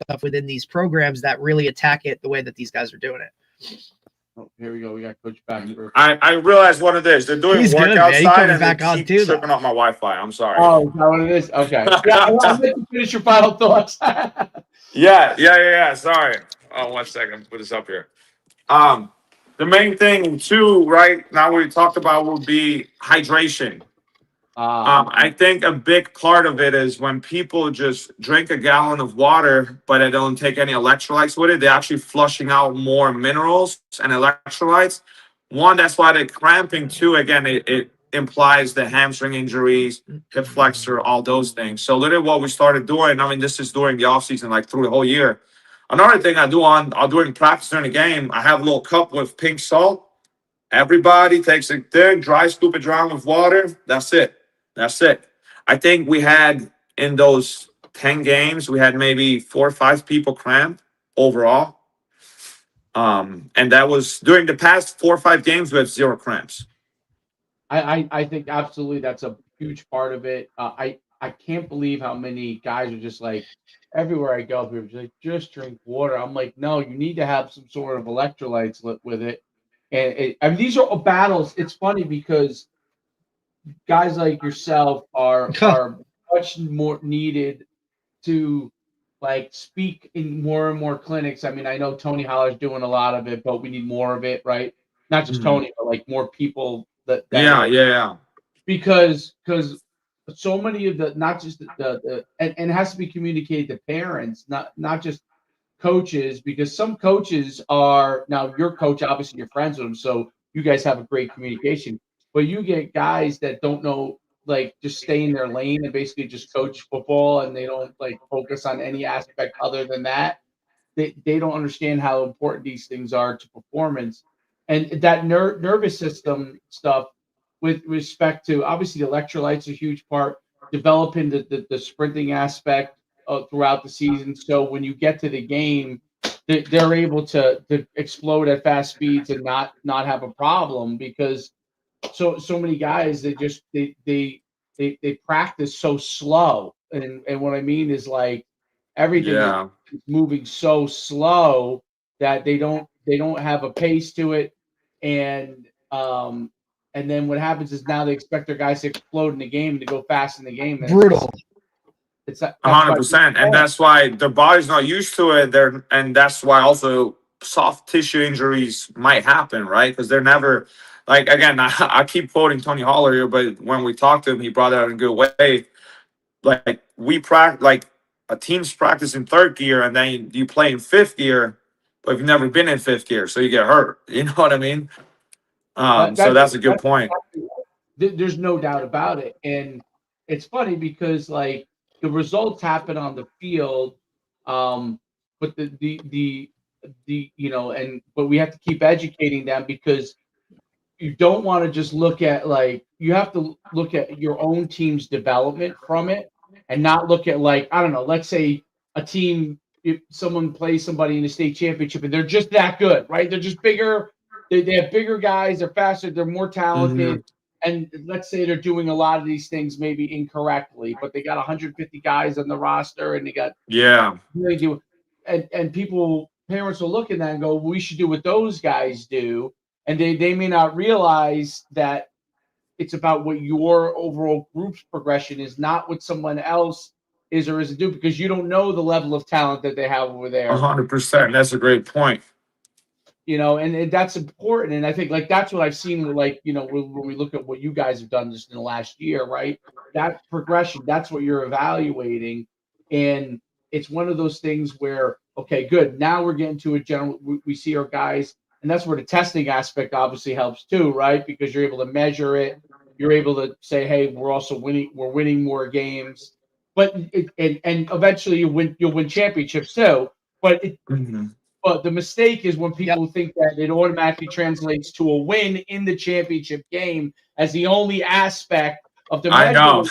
stuff within these programs that really attack it the way that these guys are doing it. Oh, here we go. We got Coach back. I realized what it is. They're doing work outside and they keep tripping off my Wi-Fi. I'm sorry. Oh, is that what it is? Okay. Yeah, I'll let you finish your final thoughts. Yeah. Sorry. Oh, 1 second. Put this up here. The main thing too, right now we talked about, would be hydration. I think a big part of it is when people just drink a gallon of water, but they don't take any electrolytes with it, they're actually flushing out more minerals and electrolytes. One, that's why they're cramping. Two, again, it implies the hamstring injuries, hip flexor, all those things. So literally what we started doing, I mean, this is during the off season, like through the whole year. Another thing I do during practice during the game, I have a little cup with pink salt. Everybody takes a thing, scoop it dry with water. That's it. I think we had, in those 10 games, we had maybe 4 or 5 people cramp overall. And that was during the past 4 or 5 games, we have 0 cramps. I think absolutely that's a huge part of it. I can't believe how many guys are just like, everywhere I go, people are just drink water. I'm like, no, you need to have some sort of electrolytes with it. And I mean, these are battles. It's funny because guys like yourself are much more needed to like speak in more and more clinics. I mean, I know Tony Holler's doing a lot of it, but we need more of it, right? Not just Tony, but like more people that yeah. Because so many of the, not just the and it has to be communicated to parents, not just coaches, because some coaches are, now your coach, obviously you're friends with them, so you guys have a great communication, but you get guys that don't know, like just stay in their lane and basically just coach football, and they don't like focus on any aspect other than that. They don't understand how important these things are to performance, and that nervous system stuff with respect to, obviously the electrolytes are a huge part, developing the sprinting aspect throughout the season. So when you get to the game, they're able to explode at fast speeds and not have a problem, because so many guys, they practice so slow. And what I mean is, like, everything is moving so slow that they don't have a pace to it. And then what happens is now they expect their guys to explode in the game and to go fast in the game. Brutal. It's 100%, and that's why their body's not used to it. And that's why also soft tissue injuries might happen, right? Because they're never, like, again, I keep quoting Tony Holler here, but when we talked to him, he brought it out in a good way. Like, we practice, like, a team's practice in third gear, and then you play in fifth gear, but you've never been in fifth gear, so you get hurt. You know what I mean? So that's a good point. There's no doubt about it. And it's funny because, like, the results happen on the field, but the but we have to keep educating them, because you don't want to just look at, like, you have to look at your own team's development from it, and not look at, like, I don't know, let's say a team, if someone plays somebody in the state championship and they're just that good, right? They're just bigger. They have bigger guys. They're faster. They're more talented. And let's say they're doing a lot of these things maybe incorrectly, but they got 150 guys on the roster, and they got and parents will look at that and go, well, we should do what those guys do. And they may not realize that it's about what your overall group's progression is, not what someone else is or isn't doing, because you don't know the level of talent that they have over there. 100%. That's a great point. And that's important. And I think, like, that's what I've seen with, like, when we look at what you guys have done just in the last year, right? That progression, that's what you're evaluating. And it's one of those things where, okay, good. Now we're getting to a general, we see our guys, and that's where the testing aspect obviously helps too, right? Because you're able to measure it. You're able to say, hey, we're also winning. We're winning more games. But and eventually you'll win championships too. But But the mistake is when people think that it automatically translates to a win in the championship game as the only aspect of the measure. I know.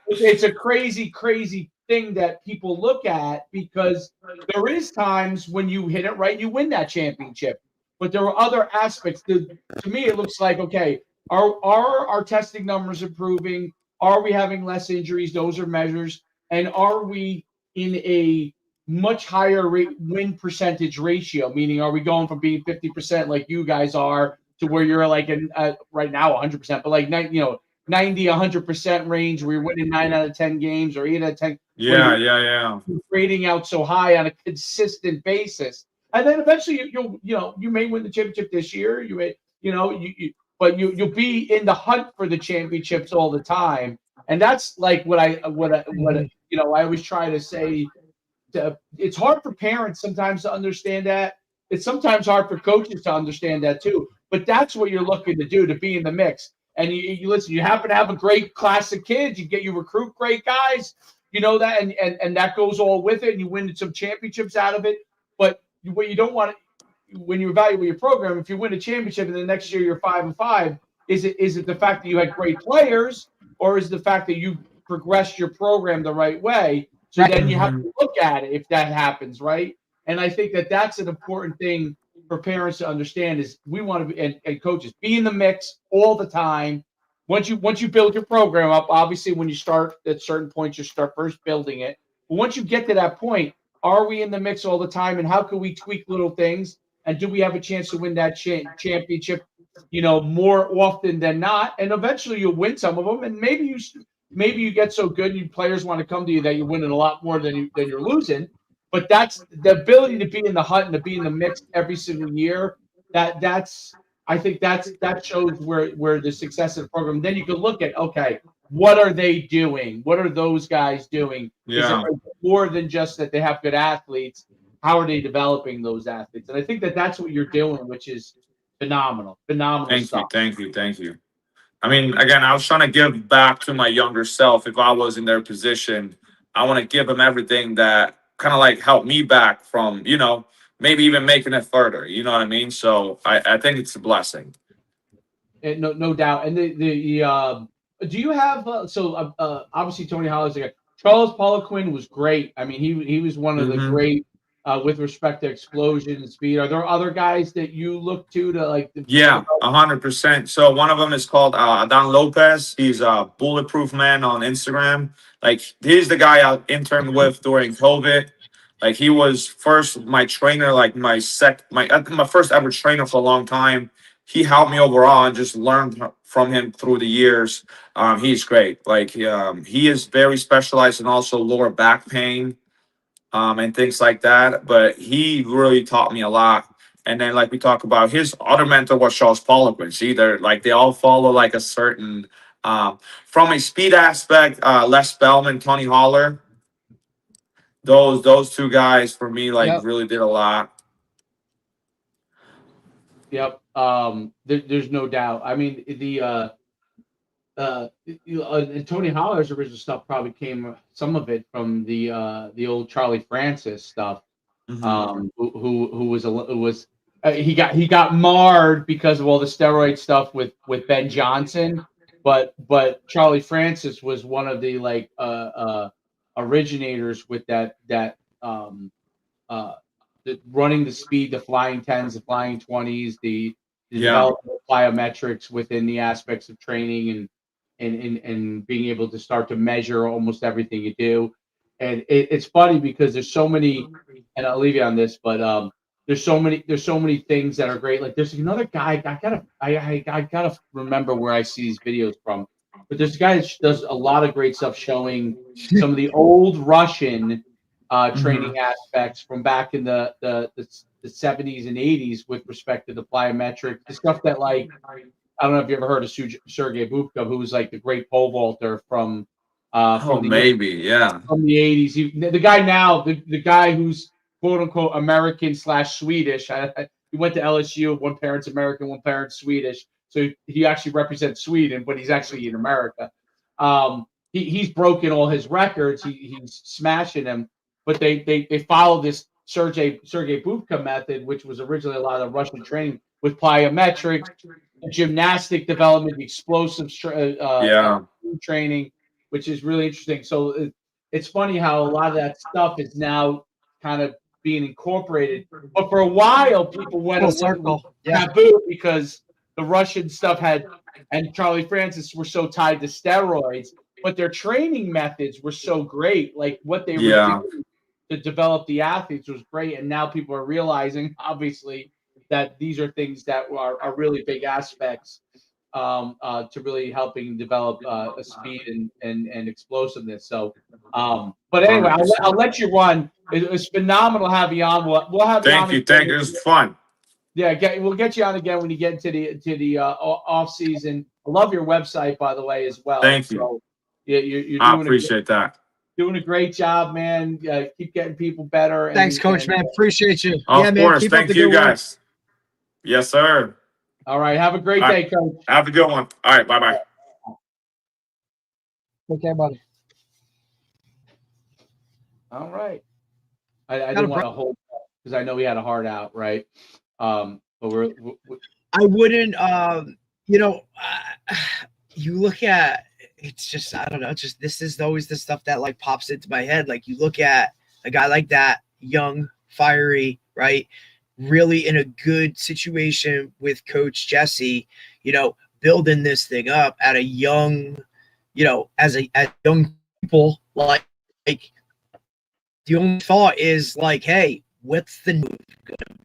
It's a crazy, crazy thing that people look at, because there is times when you hit it right, you win that championship. But there are other aspects. To me, it looks like, okay, are our testing numbers improving? Are we having less injuries? Those are measures. And are we in a much higher win percentage ratio, meaning are we going from being 50% like you guys are to where you're like right now 100%, but like 90, 100% range where you're winning 9 out of 10 games or 8 out of 10. Yeah. Rating out so high on a consistent basis, and then eventually you may win the championship this year. You may but you'll be in the hunt for the championships all the time, and that's like what I always try to say. It's hard for parents sometimes to understand that. It's sometimes hard for coaches to understand that too. But that's what you're looking to do, to be in the mix. And you listen, you happen to have a great class of kids. You recruit great guys. You know that, and that goes all with it. And you win some championships out of it. But what you don't want, when you evaluate your program, if you win a championship and the next year you're 5-5, is it the fact that you had great players, or is it the fact that you progressed your program the right way? So then you have to look at it if that happens, right? And I think that that's an important thing for parents to understand, is we want to be, and coaches, be in the mix all the time. Once you build your program up, obviously when you start at certain points, you start first building it. But once you get to that point, are we in the mix all the time? And how can we tweak little things? And do we have a chance to win that championship, more often than not? And eventually you'll win some of them, and maybe you get so good and players want to come to you that you're winning a lot more than you're losing. But that's the ability to be in the hunt and to be in the mix every single year. I think that shows where the success of the program. Then you can look at, okay, what are they doing? What are those guys doing? Yeah. Is it more than just that they have good athletes? How are they developing those athletes? And I think that that's what you're doing, which is phenomenal. Thank you. I mean, again, I was trying to give back to my younger self. If I was in their position, I want to give them everything that kind of like helped me back from, maybe even making it further. You know what I mean? So I think it's a blessing. No doubt. And do you have obviously Tony Holler's a guy. Charles Poliquin was great. I mean, he was one of the Mhm. great with respect to explosion and speed. Are there other guys that you look to like? Yeah, 100%. So one of them is called Adan Lopez. He's a bulletproof man on Instagram. Like he's the guy I interned with during COVID. Like he was first my trainer, like my first ever trainer for a long time. He helped me overall and just learned from him through the years. He's great. Like he is very specialized in also lower back pain and things like that. But he really taught me a lot. And then, like we talk about, his other mentor was Charles Poliquin. See, they're like they all follow like a certain from a speed aspect. Les Bellman, Tony Holler, those two guys for me like Yep. really did a lot. Yep. There's no doubt. I mean, and Tony Holler's original stuff probably came some of it from the old Charlie Francis stuff. Who was he got marred because of all the steroid stuff with Ben Johnson, but Charlie Francis was one of the originators with that running the speed, the flying 10s, the flying 20s, the development of plyometrics within the aspects of training and being able to start to measure almost everything you do. And it's funny because there's so many, and I'll leave you on this, but there's so many things that are great. Like there's another guy, I gotta remember where I see these videos from, but there's a guy that does a lot of great stuff showing some of the old Russian training aspects from back in the 70s and 80s with respect to the plyometrics, the stuff that like I don't know if you ever heard of Sergei Bubka, who was like the great pole vaulter from the Maybe, from the 80s. The guy now, the guy who's quote unquote American / Swedish. He went to LSU. One parent's American, one parent's Swedish. So he actually represents Sweden, but he's actually in America. He's broken all his records. He's smashing them. But they follow this Sergei Bubka method, which was originally a lot of Russian training with plyometrics, gymnastic development, explosive training, which is really interesting. So it's funny how a lot of that stuff is now kind of being incorporated. But for a while, people went taboo because the Russian stuff and Charlie Francis were so tied to steroids, but their training methods were so great. Like what they were doing to develop the athletes was great. And now people are realizing, obviously, that these are things that are really big aspects to really helping develop a speed and explosiveness. So, but anyway, I'll let you run. It was phenomenal to have you on. We'll have you on. Thank you. It was fun. Yeah, we'll get you on again when you get into the off season. I love your website, by the way, as well. Thank you. So, you're doing I appreciate that. Doing a great job, man. Keep getting people better. Thanks, Coach, man. Appreciate you. Of course. Thank you, guys. Yes, sir. All right. Have a great day, Coach. Have a good one. All right. Bye-bye. Take care, buddy. All right. I didn't want to hold because I know he had a heart out, right? But I wouldn't, you look at, it's just, I don't know, this is always the stuff that like pops into my head. Like you look at a guy like that, young, fiery, right? Really in a good situation with Coach Jesse, building this thing up at a young, as young people, like the only thought is like, hey, what's the move gonna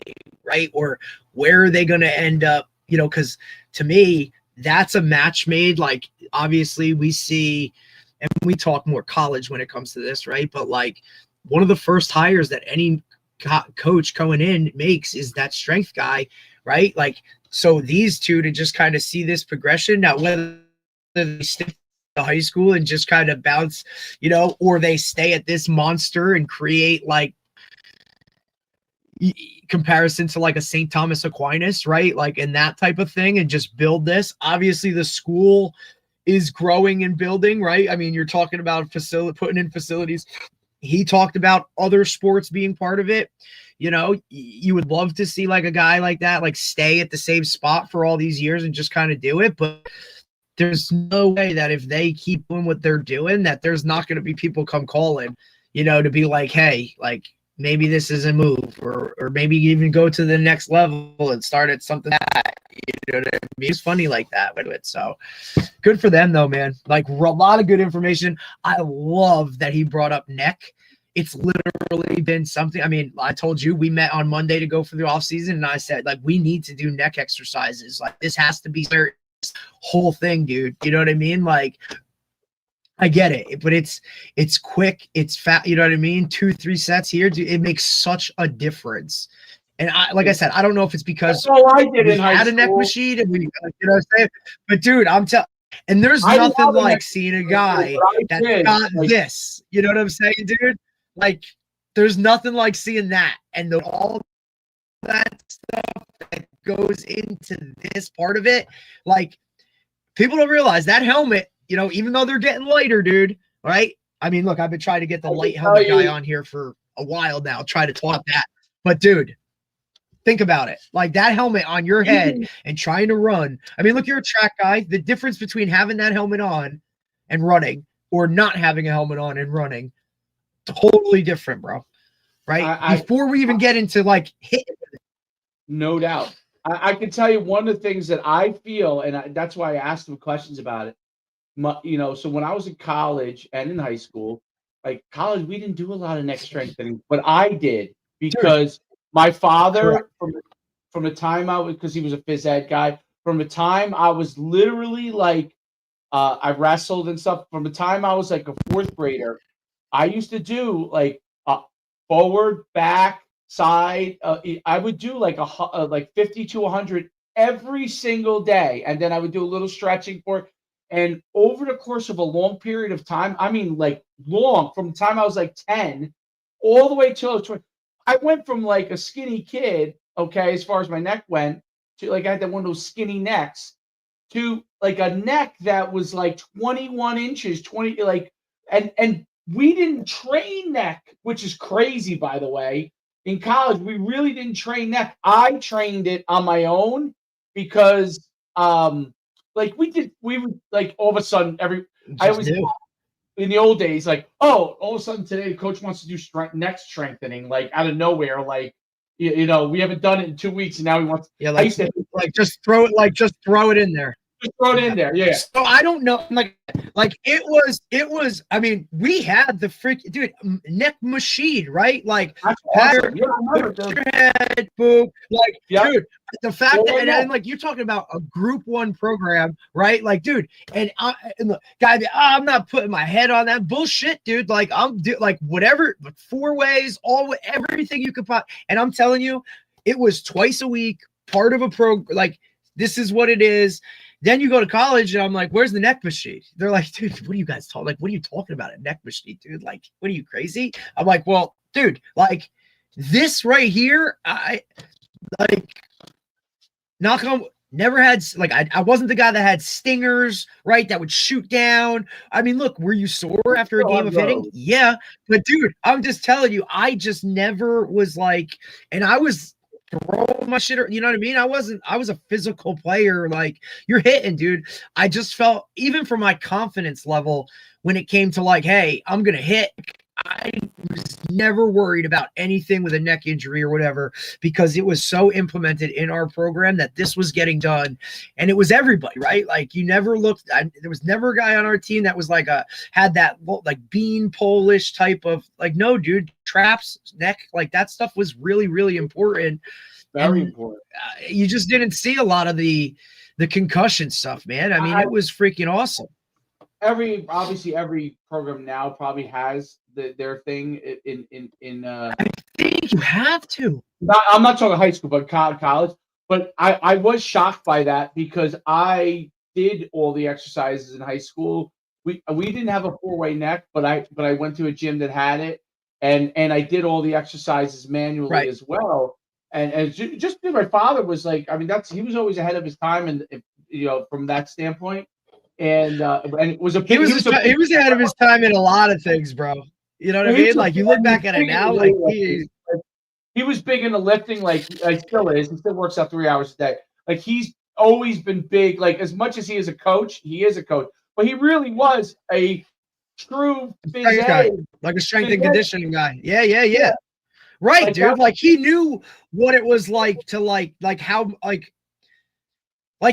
be, right? Or where are they gonna end up? Because to me, that's a match made. Like obviously we see, and we talk more college when it comes to this, right? But like one of the first hires that any coach going in makes is that strength guy, right? Like, so these two to just kind of see this progression now, whether they stick to high school and just kind of bounce, or they stay at this monster and create like comparison to like a St. Thomas Aquinas, right? Like in that type of thing and just build this. Obviously the school is growing and building, right? I mean, you're talking about putting in facilities. He talked about other sports being part of it. You would love to see like a guy like that, like stay at the same spot for all these years and just kind of do it. But there's no way that if they keep doing what they're doing, that there's not going to be people come calling, to be like, hey, like maybe this is a move, or maybe even go to the next level and start at something that, what I mean? It's funny like that with it. So good for them though, man. Like a lot of good information. I love that he brought up neck. It's literally been something. I mean, I told you we met on Monday to go for the off season, and I said, like, we need to do neck exercises. Like, this has to be certain whole thing, dude. You know what I mean? Like, I get it, but it's quick, it's fat. You know what I mean? 2-3 sets here, dude, it makes such a difference. And like I said, I don't know if it's because I did we had a neck machine and we, you know what I'm saying? But dude, I'm telling. And there's nothing like seeing a guy that's got this. You know what I'm saying, dude? Like, there's nothing like seeing that and all that stuff that goes into this part of it. Like, people don't realize that helmet, even though they're getting lighter, dude, right? I mean, look, I've been trying to get the light helmet guy on here for a while now, try to talk that. But, dude, think about it. Like, that helmet on your head and trying to run. I mean, look, you're a track guy. The difference between having that helmet on and running or not having a helmet on and running, totally different, bro. Right? Before we even get into, like, hitting. No doubt. I can tell you one of the things that I feel, and that's why I asked him questions about it. So when I was in college and in high school, like college, we didn't do a lot of neck strengthening, but I did because my father, from the time because he was a phys ed guy, from the time I was literally like, I wrestled and stuff, from the time I was like a fourth grader, I used to do like forward, back, side. I would do like like 50 to 100 every single day, and then I would do a little stretching for it. And over the course of a long period of time, I mean, like long, from the time I was like 10 all the way till I was 20, I went from like a skinny kid, okay, as far as my neck went, to like I had one of those skinny necks, to like a neck that was like 21 inches, 20, like, and we didn't train neck, which is crazy, by the way. In college, we really didn't train neck. I trained it on my own because, like we would like all of a sudden I always in the old days, like, oh, all of a sudden today the coach wants to do neck strengthening, like out of nowhere, like, we haven't done it in 2 weeks and now he wants. Yeah, like just throw it in there. Just throw it in there, yeah. So I don't know, like it was. I mean, we had the dude neck machine, right? Like, awesome. Your head, boom. Like, dude, the fact that and like you're talking about a Group 1 program, right? Like, dude, and the guy, I'm not putting my head on that bullshit, dude. Like, I'm like whatever, 4 ways, everything you could put. And I'm telling you, it was twice a week, part of a program. Like, this is what it is. Then you go to college, and I'm like, where's the neck machine? They're like, dude, what are you guys talking? Like, what are you talking about? A neck machine, dude? Like, what are you, crazy? I'm like, well, dude, like this right here, I like knock on, never had, like, I wasn't the guy that had stingers, right? That would shoot down. I mean, look, were you sore after a game of hitting? Yeah. But dude, I'm just telling you, I just never was like, and I was throw my shit, you know what I mean? I was a physical player. Like, you're hitting, dude. I just felt, even for my confidence level, when it came to like, hey, I'm gonna hit, I was never worried about anything with a neck injury or whatever, because it was so implemented in our program that this was getting done. And it was everybody, right? Like, you never looked, there was never a guy on our team that was like had that like bean Polish type of, like, no, dude, traps, neck, like that stuff was really, really important. Very important. You just didn't see a lot of the concussion stuff, man. I mean, it was freaking awesome. Obviously every program now probably has their thing in I think you have to. I'm not talking high school, but college. But I was shocked by that, because I did all the exercises in high school. We didn't have a 4-way neck, but I went to a gym that had it, and I did all the exercises manually as well. And just my father was like, I mean, he was always ahead of his time, and from that standpoint. And it was he was ahead of his time in a lot of things, bro. You know what I mean? Like, you look back at it now, like he was big into lifting, like he still is. He still works out 3 hours a day. Like, he's always been big. Like, as much as he is a coach, but he really was a true phys ed, like a strength and conditioning guy. Yeah. Right, like dude. Like he knew what it was like to like how like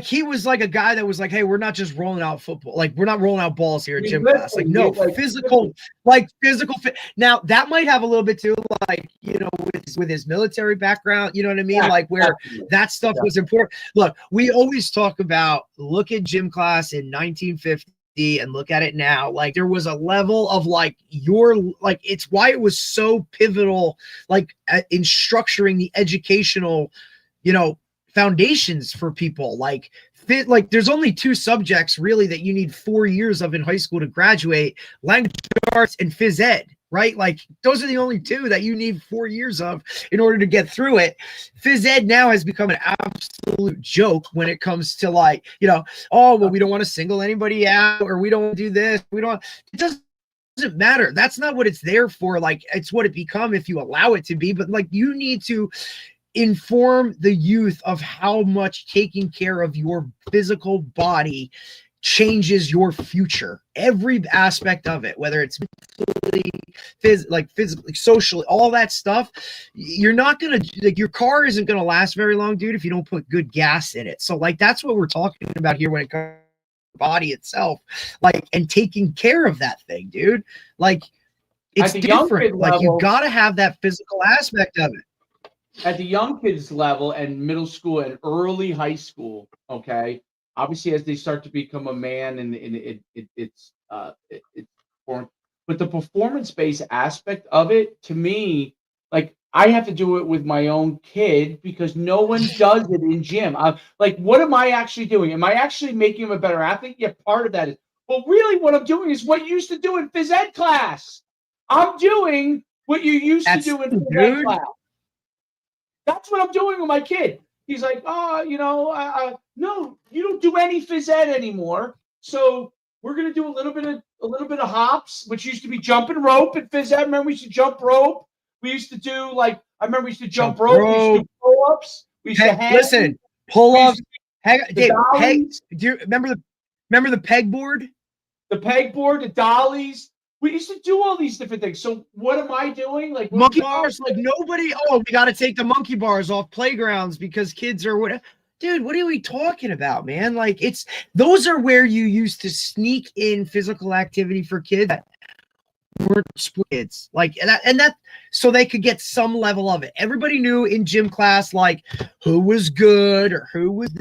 he was like a guy that was like, hey, we're not just rolling out football. Like we're not rolling out balls here at gym class. Like no, physical fit. Now that might have a little bit too, like, you know, with his military background, you know what I mean? Yeah, like where that stuff was important. Look, we always talk about look at gym class in 1950 and look at it now. Like there was a level of like it's why it was so pivotal, like in structuring the educational, you know, foundations for people. Like there's only 2 subjects really that you need 4 years of in high school to graduate: language arts and phys ed, right? Like those are the only 2 that you need 4 years of in order to get through it. Phys ed now has become an absolute joke when it comes to like, you know, oh, well, we don't want to single anybody out, or we don't do this. It doesn't matter. That's not what it's there for. Like it's what it become if you allow it to be. But like you need to inform the youth of how much taking care of your physical body changes your future, every aspect of it, whether it's physically, socially, all that stuff. You're not gonna like your car isn't gonna last very long, dude, if you don't put good gas in it. So like that's what we're talking about here when it comes to the body itself, like, and taking care of that thing, dude. Like it's different. Like you gotta have that physical aspect of it. At the young kids level and middle school and early high school, okay, obviously as they start to become a man and it's but the performance-based aspect of it, to me, like I have to do it with my own kid because no one does it in gym. Like, what am I actually doing? Am I actually making him a better athlete? Yeah, part of that is. But really, what I'm doing is what you used to do in phys ed class. I'm doing what you used to do in phys ed class. That's what I'm doing with my kid. He's like, oh, you know, no, you don't do any phys ed anymore. So we're gonna do a little bit of hops, which used to be jumping rope at phys ed. Remember, we used to jump rope. We used to do I remember we used to jump rope. We used to do pull-ups. We used to hang. Listen, pull-ups. Dave, do you remember the pegboard? The pegboard, the dollies. We used to do all these different things. So what am I doing? Like monkey bars, like nobody. Oh, we got to take the monkey bars off playgrounds because kids are what? Dude, what are we talking about, man? Like those are where you used to sneak in physical activity for kids that weren't kids. Like and that so they could get some level of it. Everybody knew in gym class like who was good or who was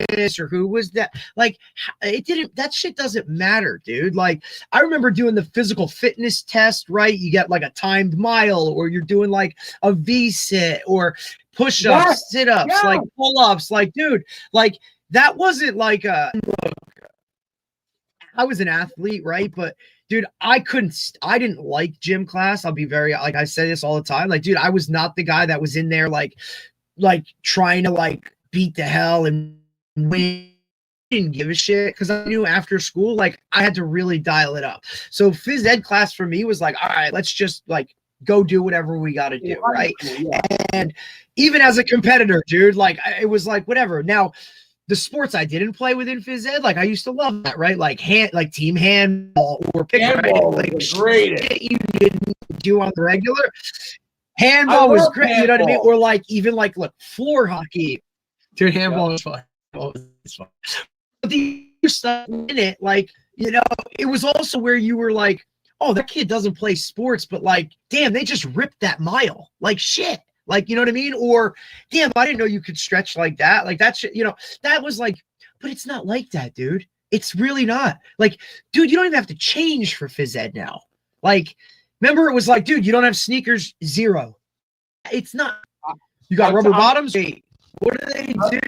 this or who was that. Like that shit doesn't matter, dude. Like I remember doing the physical fitness test, right? You get like a timed mile, or you're doing like a V-sit or push-ups, sit-ups, like pull-ups. Like, dude, like that wasn't like look, I was an athlete, right? But dude, I didn't like gym class. I'll be very, like I say this all the time. Like, dude, I was not the guy that was in there like trying to like beat the hell and win. I didn't give a shit because I knew after school, like I had to really dial it up. So phys ed class for me was like, all right, let's just like go do whatever we got to do, right? Yeah. And even as a competitor, dude, like it was like whatever. Now, the sports I didn't play within phys ed, like I used to love that, right? Like team handball or handball, right? Like great. Shit you didn't do on the regular. Handball was great, handball. You know what I mean? Or like even like look, floor hockey. Dude, handball was fun. It's fun. But the stuff in it, like, you know, it was also where you were like, oh, that kid doesn't play sports, but like, damn, they just ripped that mile. Like shit. Like, you know what I mean? Or, damn, I didn't know you could stretch like that. Like that shit, you know, that was like, but it's not like that, dude. It's really not. Like, dude, you don't even have to change for phys ed now. Like, remember it was like, dude, you don't have sneakers, 0. It's not. You got rubber bottoms? Wait, what do they do?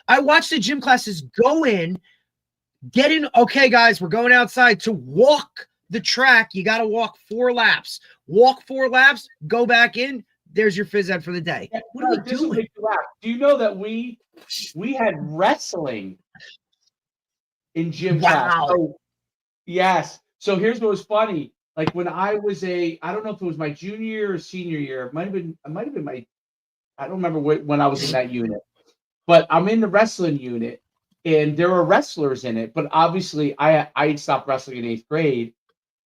I watched the gym classes go in, get in. Okay, guys, we're going outside to walk the track. You got to walk 4 laps. Walk 4 laps, go back in. There's your phys ed for the day. What are we doing? Do you know that we had wrestling in gym class? So, yes. So here's what was funny. Like when I was I don't know if it was my junior year or senior year. It might have been my, I don't remember when I was in that unit. but I'm in the wrestling unit, and there were wrestlers in it. But obviously, I stopped wrestling in 8th grade,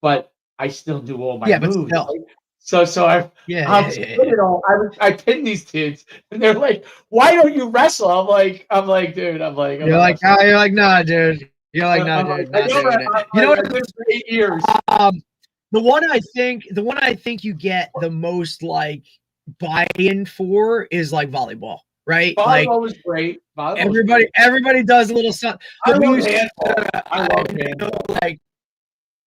but I still do all my But moves. still. Right? So I'm spinning all. I pin these kids, and they're like, "Why don't you wrestle?" I'm like, dude. You're like, nah, dude. You're like, nah, dude. Not doing it. You know what? I've been for 8 years. The one I think you get the most like buy-in for is like volleyball, right? Volleyball was great. Everybody does a little something. I love handball. Like,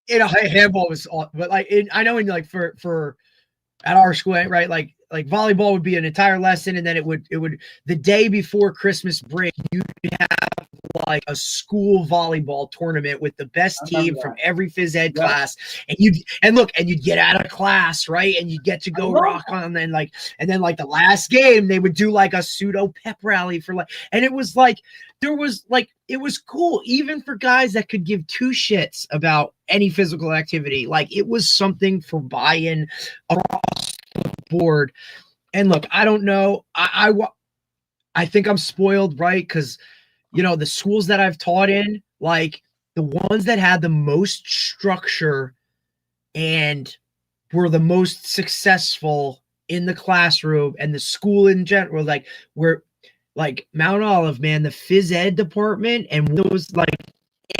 handball was, but like, I know in like for at our school, right? Like volleyball would be an entire lesson, and then it would the day before Christmas break, you'd have like a school volleyball tournament with the best team from every phys ed class, and you'd get out of class, right? And you'd get to go rock on, and then the last game they would do like a pseudo pep rally for like, and it was like it was cool even for guys that could give two shits about any physical activity. Like, it was something for buy-in across the board. And look, I don't know. I think I'm spoiled, right? Because, the schools that I've taught in, like the ones that had the most structure and were the most successful in the classroom and the school in general, like Mount Olive, man, the phys ed department, and those, like,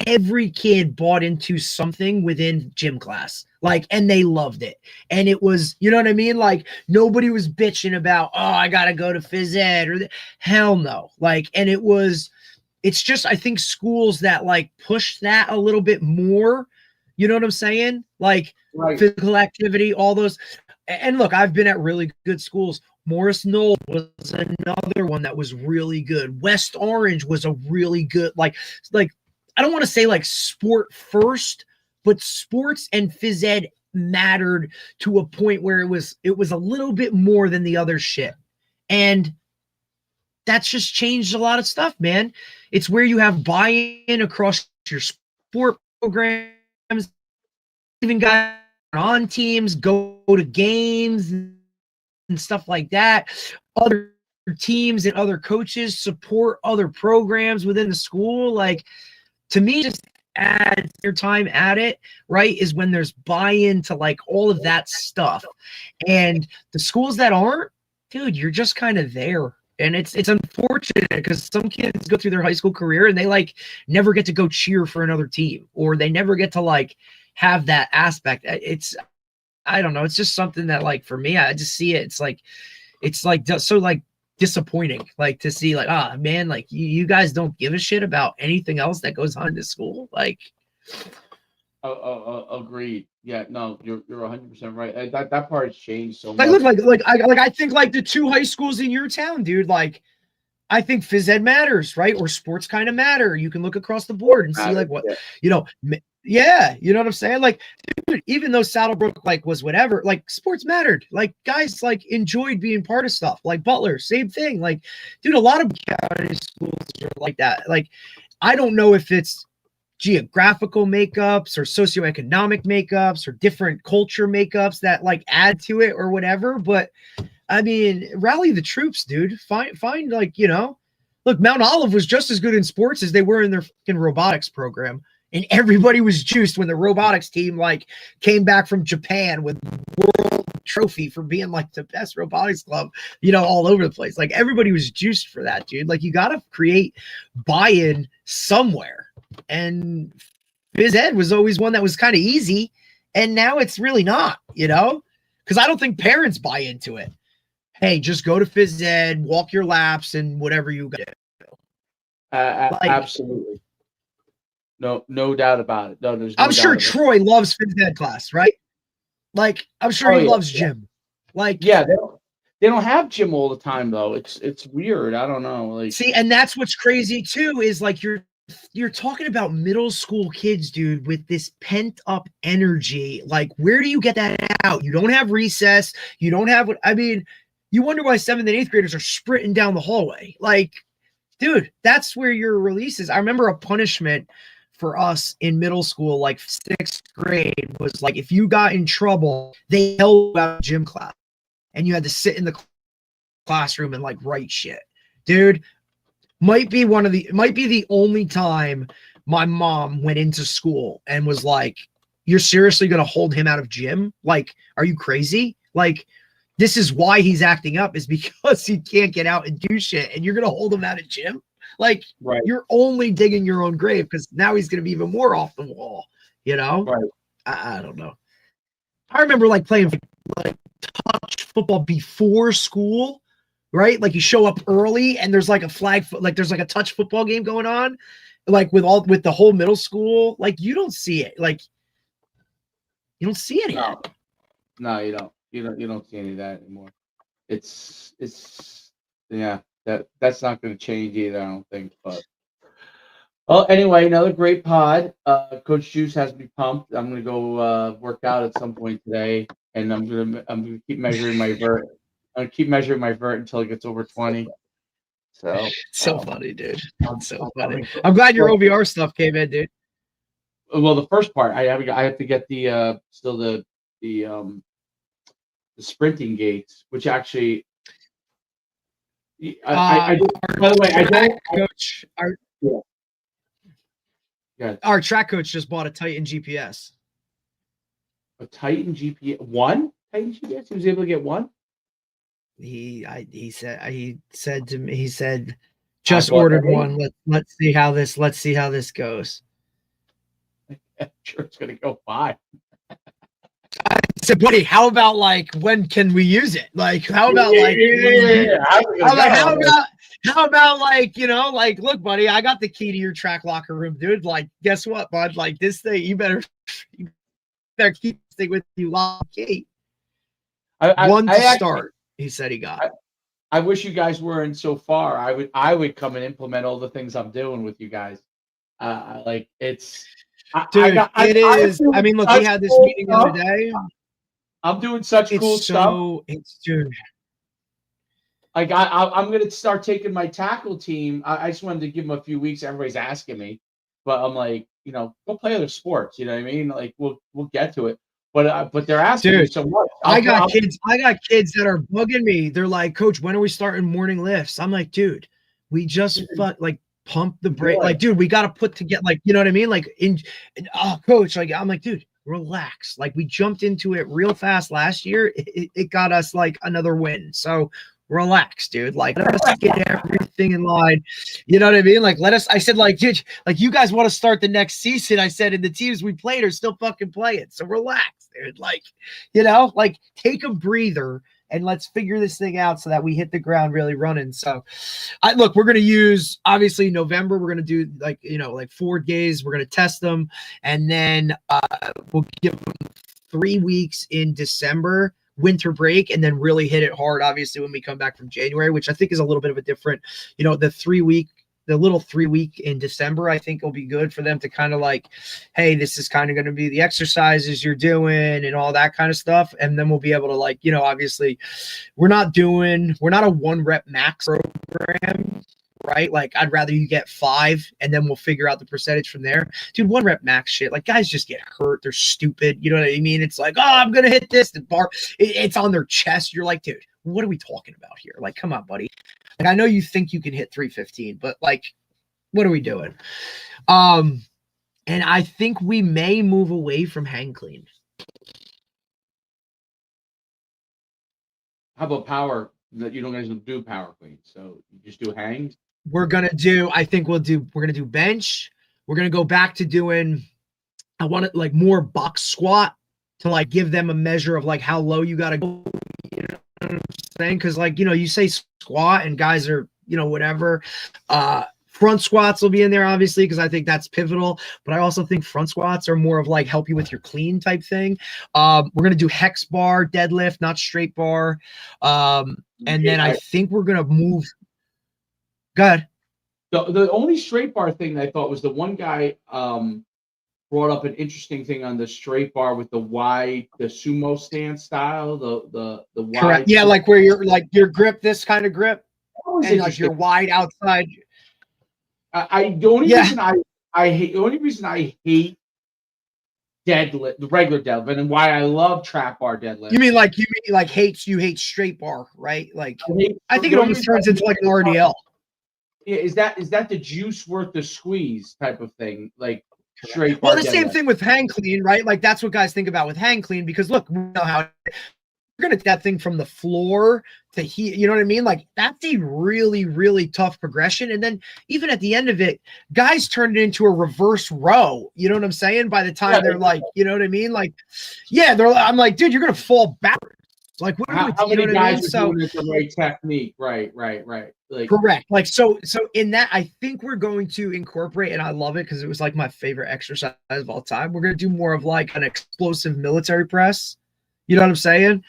every kid bought into something within gym class, like, and they loved it. And it was, you know what I mean? Like, nobody was bitching about, oh, I got to go to phys ed or hell no. Like, and it's just, I think schools that like push that a little bit more, you know what I'm saying? Like physical activity, all those. And look, I've been at really good schools. Morris Knoll was another one that was really good. West Orange was a really good, like I don't want to say like sport first, but sports and phys ed mattered to a point where it was a little bit more than the other shit. And that's just changed a lot of stuff, man. It's where you have buy-in across your sport programs, even guys on teams go to games and stuff like that. Other teams and other coaches support other programs within the school. Like, to me, just add their time at it, right, is when there's buy-in to like all of that stuff. And the schools that aren't, dude, you're just kind of there. And it's unfortunate because some kids go through their high school career and they like never get to go cheer for another team, or they never get to like have that aspect. I don't know. It's just something that, like, for me, I just see it. It's like so like disappointing, like, to see like, man, like you guys don't give a shit about anything else that goes on in school. Like, agreed. Yeah, no, you're 100% right. That part has changed so like, much. Look, I think like the two high schools in your town, dude, like, I think phys ed matters, right? Or sports kind of matter. You can look across the board and see like what, yeah, you know what I'm saying? Like, dude, even though Saddlebrook like was whatever, like sports mattered. Like, guys like enjoyed being part of stuff. Like Butler, same thing. Like, dude, a lot of county schools are like that. Like, I don't know if it's geographical makeups or socioeconomic makeups or different culture makeups that like add to it or whatever, but I mean, rally the troops, dude. Find like, look, Mount Olive was just as good in sports as they were in their fucking robotics program. And everybody was juiced when the robotics team like came back from Japan with world trophy for being like the best robotics club, all over the place. Like, everybody was juiced for that, dude. Like, you got to create buy-in somewhere. And phys ed was always one that was kind of easy. And now it's really not, because I don't think parents buy into it. Hey, just go to phys ed, walk your laps, and whatever you got to do. Absolutely. No doubt about it. No, there's no I'm sure Troy loves phys ed class, right? Like, I'm sure he loves gym. Like, yeah, they don't have gym all the time though. It's weird. I don't know. Like, see, and that's what's crazy too, is like you're talking about middle school kids, dude, with this pent up energy. Like, where do you get that out? You don't have recess. You don't have you wonder why 7th and 8th graders are sprinting down the hallway. Like, dude, that's where your release is. I remember a punishment for us in middle school, like 6th grade, was like, if you got in trouble, they held you out of gym class and you had to sit in the classroom and like write shit. Dude, might be the only time my mom went into school and was like, "You're seriously going to hold him out of gym? Like, are you crazy? Like, this is why he's acting up, is because he can't get out and do shit, and you're going to hold him out of gym? Like, Right. You're only digging your own grave, because now he's going to be even more off the wall, you know?" Right. I don't know. I remember like playing like touch football before school, right? Like you show up early and there's like a there's like a touch football game going on, like with the whole middle school. Like you don't see it. Like you don't see any of that. No, you don't. You don't see any of that anymore. It's yeah, that's not going to change either, I don't think. But well, anyway, another great pod. Coach Juice has me pumped. I'm gonna go work out at some point today, and I'm gonna keep measuring my vert. I'm gonna keep measuring my vert until it gets over 20. So Funny, dude. So funny. I'm glad your OVR stuff came in, dude. Well, the first part I have to get the still the sprinting gates, which actually by the way, I don't coach. Yeah. Our track coach just bought a Titan GPS. A Titan GPS? One Titan GPS? He was able to get one? He said to me, just ordered one. Let's see how this goes. I'm sure it's gonna go fine. I said, buddy, how about like when can we use it? Like, how about like how about like, like, look, buddy, I got the key to your track locker room, dude. Like, guess what, bud? Like this thing, you better keep this thing with you, lock key. One to start, he said he got. I wish you guys weren't so far. I would come and implement all the things I'm doing with you guys. Like it's dude, I mean, look, we had this meeting the other day. I'm doing such cool stuff. It's dude. Like I'm gonna start taking my tackle team. I just wanted to give them a few weeks. Everybody's asking me, but I'm like, go play other sports. You know what I mean? Like we'll get to it. But they're asking me so much. I got kids that are bugging me. They're like, Coach, when are we starting morning lifts? I'm like, dude, we just pump the brake. Like, dude, we got to put together, like, you know what I mean? Like, Coach, like, I'm like, dude, relax. Like, we jumped into it real fast last year. It got us like another win. So relax, dude. Like, let us get everything in line. You know what I mean? Like, I said, like, dude, like, you guys want to start the next season. I said, and the teams we played are still fucking playing. So relax, dude. Like, like, take a breather and let's figure this thing out so that we hit the ground really running. So look, we're going to use, obviously, November. We're going to do like 4 days. We're going to test them. And then we'll give them 3 weeks in December, winter break, and then really hit it hard, obviously, when we come back from January, which I think is a little bit of a different, the little 3 week in December, I think will be good for them to kind of like, hey, this is kind of going to be the exercises you're doing and all that kind of stuff. And then we'll be able to like, obviously we're not a 1 rep max program, right? Like I'd rather you get 5 and then we'll figure out the percentage from there. Dude, 1 rep max shit. Like guys just get hurt. They're stupid. You know what I mean? It's like, oh, I'm going to hit this. The bar, it's on their chest. You're like, dude, what are we talking about here? Like, come on, buddy. Like, I know you think you can hit 315, but like, what are we doing? And I think we may move away from hang clean. How about power? That you don't guys do power clean, so you just do hangs. We're gonna do bench. We're gonna go back to doing. I want it like more box squat to like give them a measure of like how low you gotta go. You know what I'm saying? Because like you say squat and guys are whatever. Front squats will be in there, obviously, because I think that's pivotal. But I also think front squats are more of like help you with your clean type thing. We're going to do hex bar, deadlift, not straight bar. And then I think we're going to move. Go ahead. The only straight bar thing that I thought was the one guy brought up an interesting thing on the straight bar with the sumo stance style, the wide. Correct. Yeah, like where you're like your grip, this kind of grip, and like you're wide outside. The only reason I hate deadlift, the regular deadlift, and why I love trap bar deadlift. You mean you hate straight bar, right? Like I think it almost turns into like an RDL. is that the juice worth the squeeze type of thing? Like straight. Well, the same thing with hang clean, right? Like that's what guys think about with hang clean, because look, we know how you're gonna that thing from the floor to here, you know what I mean? Like that's a really, really tough progression. And then even at the end of it, guys turn it into a reverse row. You know what I'm saying? By the time they're like, you know what I mean? Like, yeah, I'm like, dude, you're gonna fall backwards. Like, what how you know many what I guys mean? are doing it the right technique? Right. Like, correct. Like, so in that, I think we're going to incorporate, and I love it because it was like my favorite exercise of all time. We're gonna do more of like an explosive military press. You know what I'm saying?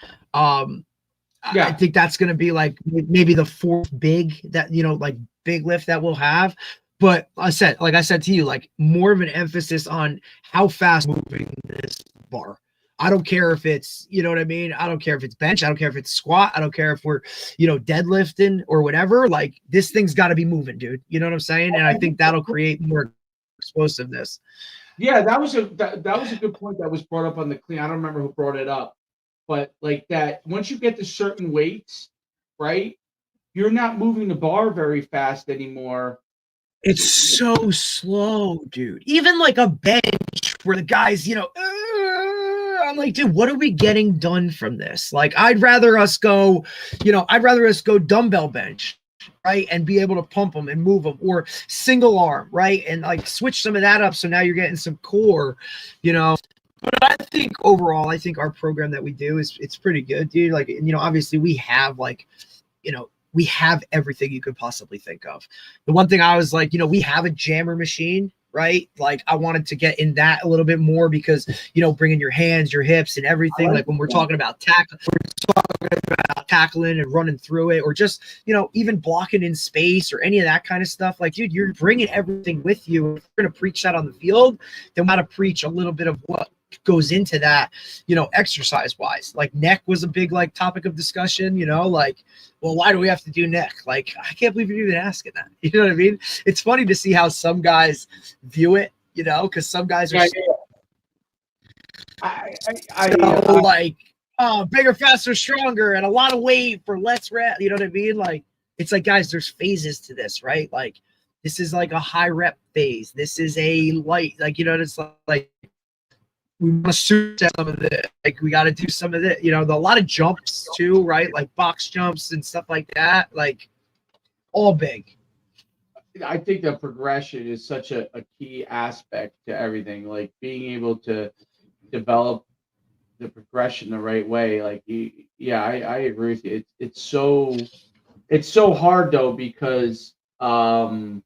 yeah. I think that's going to be like maybe the fourth big that, you know, like big lift that we'll have. But like I said to you, like more of an emphasis on how fast moving this bar. I don't care if it's, you know what I mean? I don't care if it's bench. I don't care if it's squat. I don't care if we're, you know, deadlifting or whatever. Like this thing's got to be moving, dude. You know what I'm saying? And I think that'll create more explosiveness. Yeah, that was a good point that was brought up on the clean. I don't remember who brought it up. But like that, once you get to certain weights, right, you're not moving the bar very fast anymore. It's so slow, dude. Even like a bench where the guys, you know, I'm like, dude, what are we getting done from this? Like, I'd rather us go dumbbell bench, right, and be able to pump them and move them, or single arm, right, and like switch some of that up. So now you're getting some core, you know. But I think overall, I think our program that we do it's pretty good, dude. Like, you know, obviously we have like, you know, we have everything you could possibly think of. The one thing I was like, you know, we have a jammer machine, right? Like I wanted to get in that a little bit more because, you know, bringing your hands, your hips and everything. Like when we're talking about tackling and running through it, or just, you know, even blocking in space or any of that kind of stuff. Like, dude, you're bringing everything with you. If you're going to preach that on the field, then we got to preach a little bit of what goes into that, you know, exercise wise. Like neck was a big like topic of discussion, you know, like, well, why do we have to do neck? Like, I can't believe you're even asking that. You know what I mean? It's funny to see how some guys view it, you know, because some guys are like, oh, bigger, faster, stronger, and a lot of weight for less rep. You know what I mean? Like, it's like, guys, there's phases to this, right? Like, this is like a high rep phase. This is a light, like, you know, it's like, we want to suit some of it. Like we got to do some of it, you know, a lot of jumps too, right? Like box jumps and stuff like that. Like all big. I think the progression is such a key aspect to everything. Like being able to develop the progression the right way. Like, yeah, I agree with you. It's so hard though, because the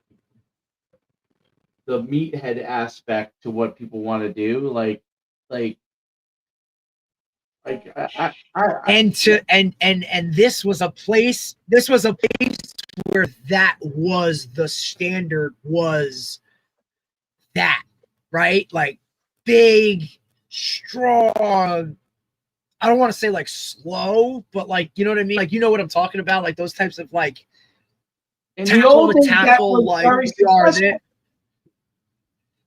meathead aspect to what people want to do, like and this was a place where that was the standard, was that, right? Like big, strong. I don't want to say like slow, but like, you know what I mean? Like, you know what I'm talking about? Like those types of like tackle, like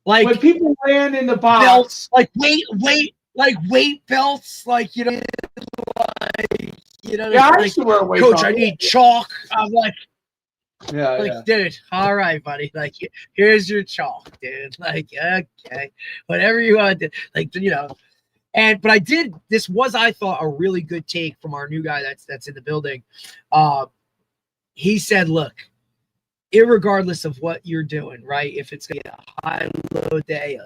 like when people ran in the box, belts, like weight belts, like, you know, like, you know, yeah, like, coach, I need chalk. I'm like, yeah. Dude, all right, buddy. Like, here's your chalk, dude. Like, okay, whatever you want to, like, you know. But this was, I thought, a really good take from our new guy that's in the building. He said, look, irregardless of what you're doing, right? If it's gonna be a high low day,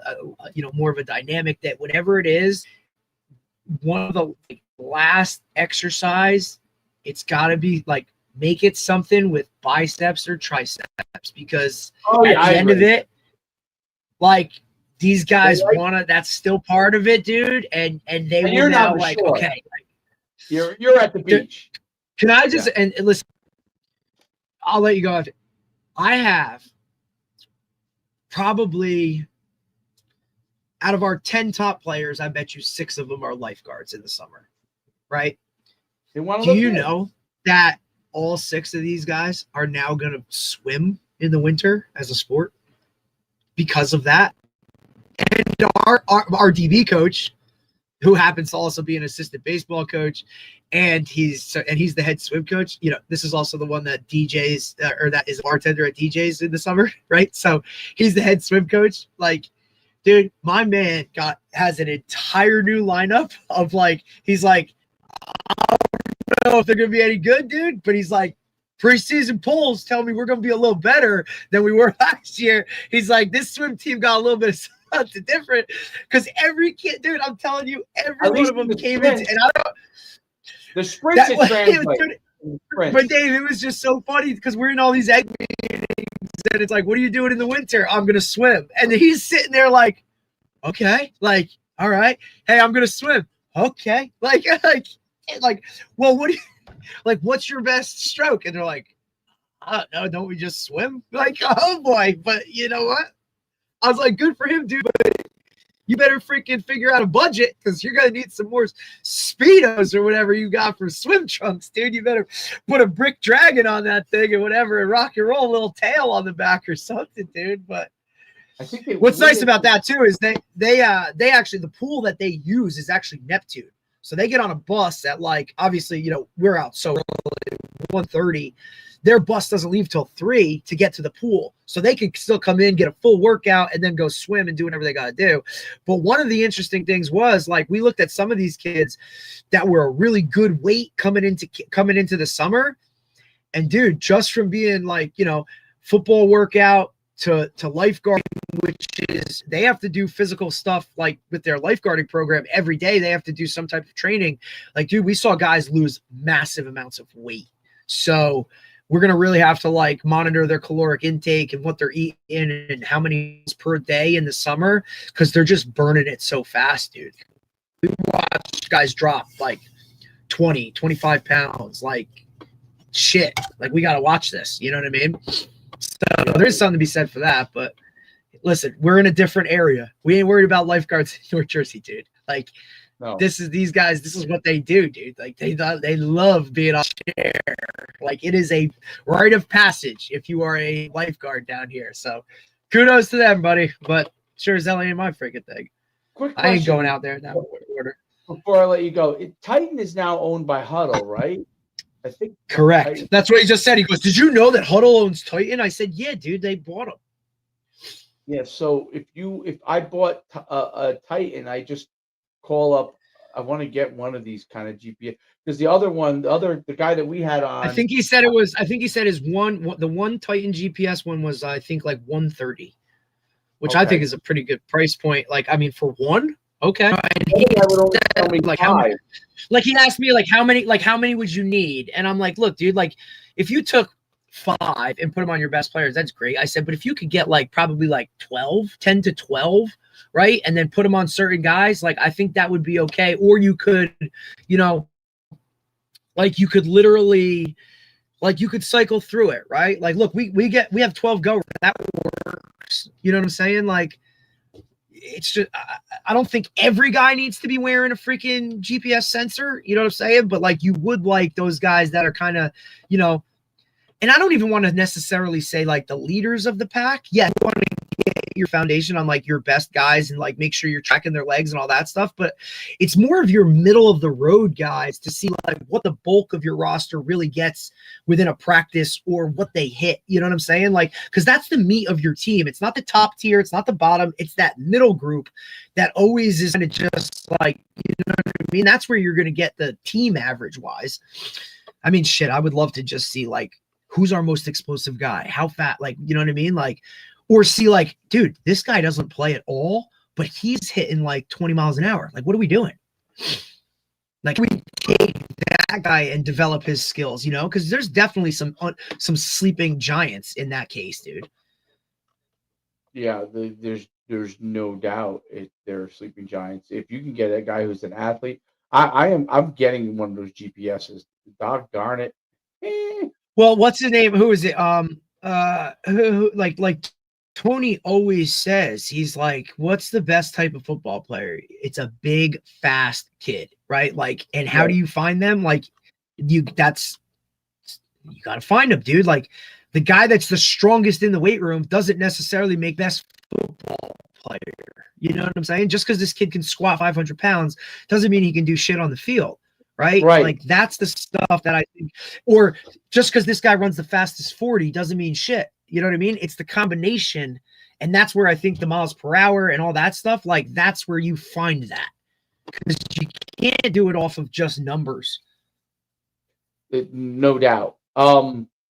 you know, more of a dynamic day, whatever it is, one of the last exercise, it's got to be like, make it something with biceps or triceps, because at the end of it, like these guys wanna, that's still part of it, dude. And they will now like, okay, like, you're at the beach. Can I just and listen? I'll let you go after. I have probably, out of our 10 top players, I bet you 6 of them are lifeguards in the summer, right? They want to. Do you know that all 6 of these guys are now going to swim in the winter as a sport because of that? And our DB coach, who happens to also be an assistant baseball coach, and he's the head swim coach. You know, this is also the one that DJs or that is a bartender at DJs in the summer, right? So he's the head swim coach. Like, dude, my man has an entire new lineup of like, he's like, I don't know if they're gonna be any good, dude, but he's like, preseason polls tell me we're gonna be a little better than we were last year. He's like, this swim team got a little bit of something different because every kid, dude, I'm telling you, every one of them came into, and I don't. The sprints That, but Dave, it was just so funny because we're in all these egg meetings, and it's like, what are you doing in the winter? I'm gonna swim, and then he's sitting there like, okay, like, all right, hey, I'm gonna swim, okay, like, well, what do you, like, what's your best stroke? And they're like, I don't know, don't we just swim? Like, oh boy, but you know what? I was like, good for him, dude, but you better freaking figure out a budget because you're gonna need some more Speedos or whatever you got for swim trunks, dude. You better put a brick dragon on that thing or whatever and rock and roll a little tail on the back or something, dude. But I think what's nice about that too is they actually, the pool that they use is actually Neptune. So they get on a bus at, like, obviously, you know, we're out so early, 1:30. Their bus doesn't leave till 3 to get to the pool. So they can still come in, get a full workout, and then go swim and do whatever they got to do. But one of the interesting things was, like, we looked at some of these kids that were a really good weight coming into the summer. And dude, just from being like, you know, football workout to lifeguarding, which is they have to do physical stuff like with their lifeguarding program every day. They have to do some type of training. Like, dude, we saw guys lose massive amounts of weight. So we're going to really have to like monitor their caloric intake and what they're eating and how many per day in the summer, because they're just burning it so fast, dude. We watch guys drop like 20, 25 pounds, like shit. Like, we got to watch this. You know what I mean? So there's something to be said for that. But listen, we're in a different area. We ain't worried about lifeguards in New Jersey, dude. Like, no. These guys, this is what they do, dude. Like, they love being on air. Like, it is a rite of passage if you are a lifeguard down here. So kudos to them, buddy. But sure as hell ain't my freaking thing. I ain't going out there now. Before I let you go, Titan is now owned by Huddle, right? I think correct. Titan. That's what he just said. He goes, "Did you know that Huddle owns Titan?" I said, "Yeah, dude. They bought them." Yeah. So if I bought a Titan, I just call up. I want to get one of these kind of GPS because the guy that we had on. I think he said his the one Titan GPS one was, I think, like 130, which I think is a pretty good price point. Like, I mean, for one, okay. And he said, like, how many, like, he asked me how many would you need? And I'm like, look, dude, like, if you took 5 and put them on your best players, that's great. I said, but if you could get like probably like 10 to 12, right, and then put them on certain guys, like, I think that would be okay. Or you could, you know, like, you could literally, like, you could cycle through it, right? Like, look, we have 12 go, that works. You know what I'm saying? Like, it's just, I don't think every guy needs to be wearing a freaking GPS sensor. You know what I'm saying? But like, you would like those guys that are kind of, you know. And I don't even want to necessarily say like the leaders of the pack. Yeah, you want to get your foundation on like your best guys and like make sure you're tracking their legs and all that stuff. But it's more of your middle of the road guys to see like what the bulk of your roster really gets within a practice or what they hit. You know what I'm saying? Like, because that's the meat of your team. It's not the top tier. It's not the bottom. It's that middle group that always is kind of just like, you know what I mean? That's where you're going to get the team average wise. I mean, shit, I would love to just see like, who's our most explosive guy? How fat? Like, you know what I mean? Like, or see like, dude, this guy doesn't play at all, but he's hitting like 20 miles an hour. Like, what are we doing? Like, we take that guy and develop his skills, you know? Because there's definitely some sleeping giants in that case, dude. Yeah, there's no doubt they're sleeping giants. If you can get a guy who's an athlete, I'm getting one of those GPSs. Darn it. Well, what's his name? Who is it? Who like Tony always says, he's like, what's the best type of football player? It's a big, fast kid, right? Like, and how do you find them? Like, you got to find them, dude. Like, the guy that's the strongest in the weight room doesn't necessarily make best football player. You know what I'm saying? Just because this kid can squat 500 pounds doesn't mean he can do shit on the field, right? Like that's the stuff that I think, or just because this guy runs the fastest 40 doesn't mean shit. You know what I mean? It's the combination. And that's where I think the miles per hour and all that stuff, like that's where you find that. Because you can't do it off of just numbers. No doubt.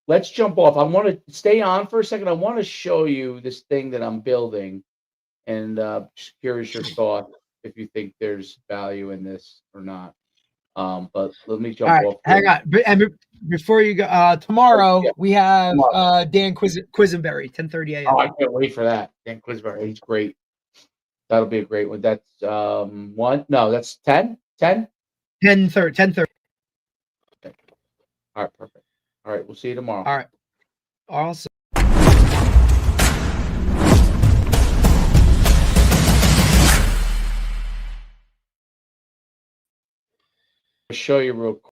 Let's jump off. I want to stay on for a second. I want to show you this thing that I'm building. And just curious your thought if you think there's value in this or not. But let me jump off. Hang on. And before you go, tomorrow we have Dan Quisenberry, 10:30 a.m. Oh, I can't wait for that. Dan Quisenberry, he's great. That'll be a great one. That's 1. No, that's 10. 10. 10:30. Okay. All right, perfect. All right, we'll see you tomorrow. All right. Awesome. Show you real quick.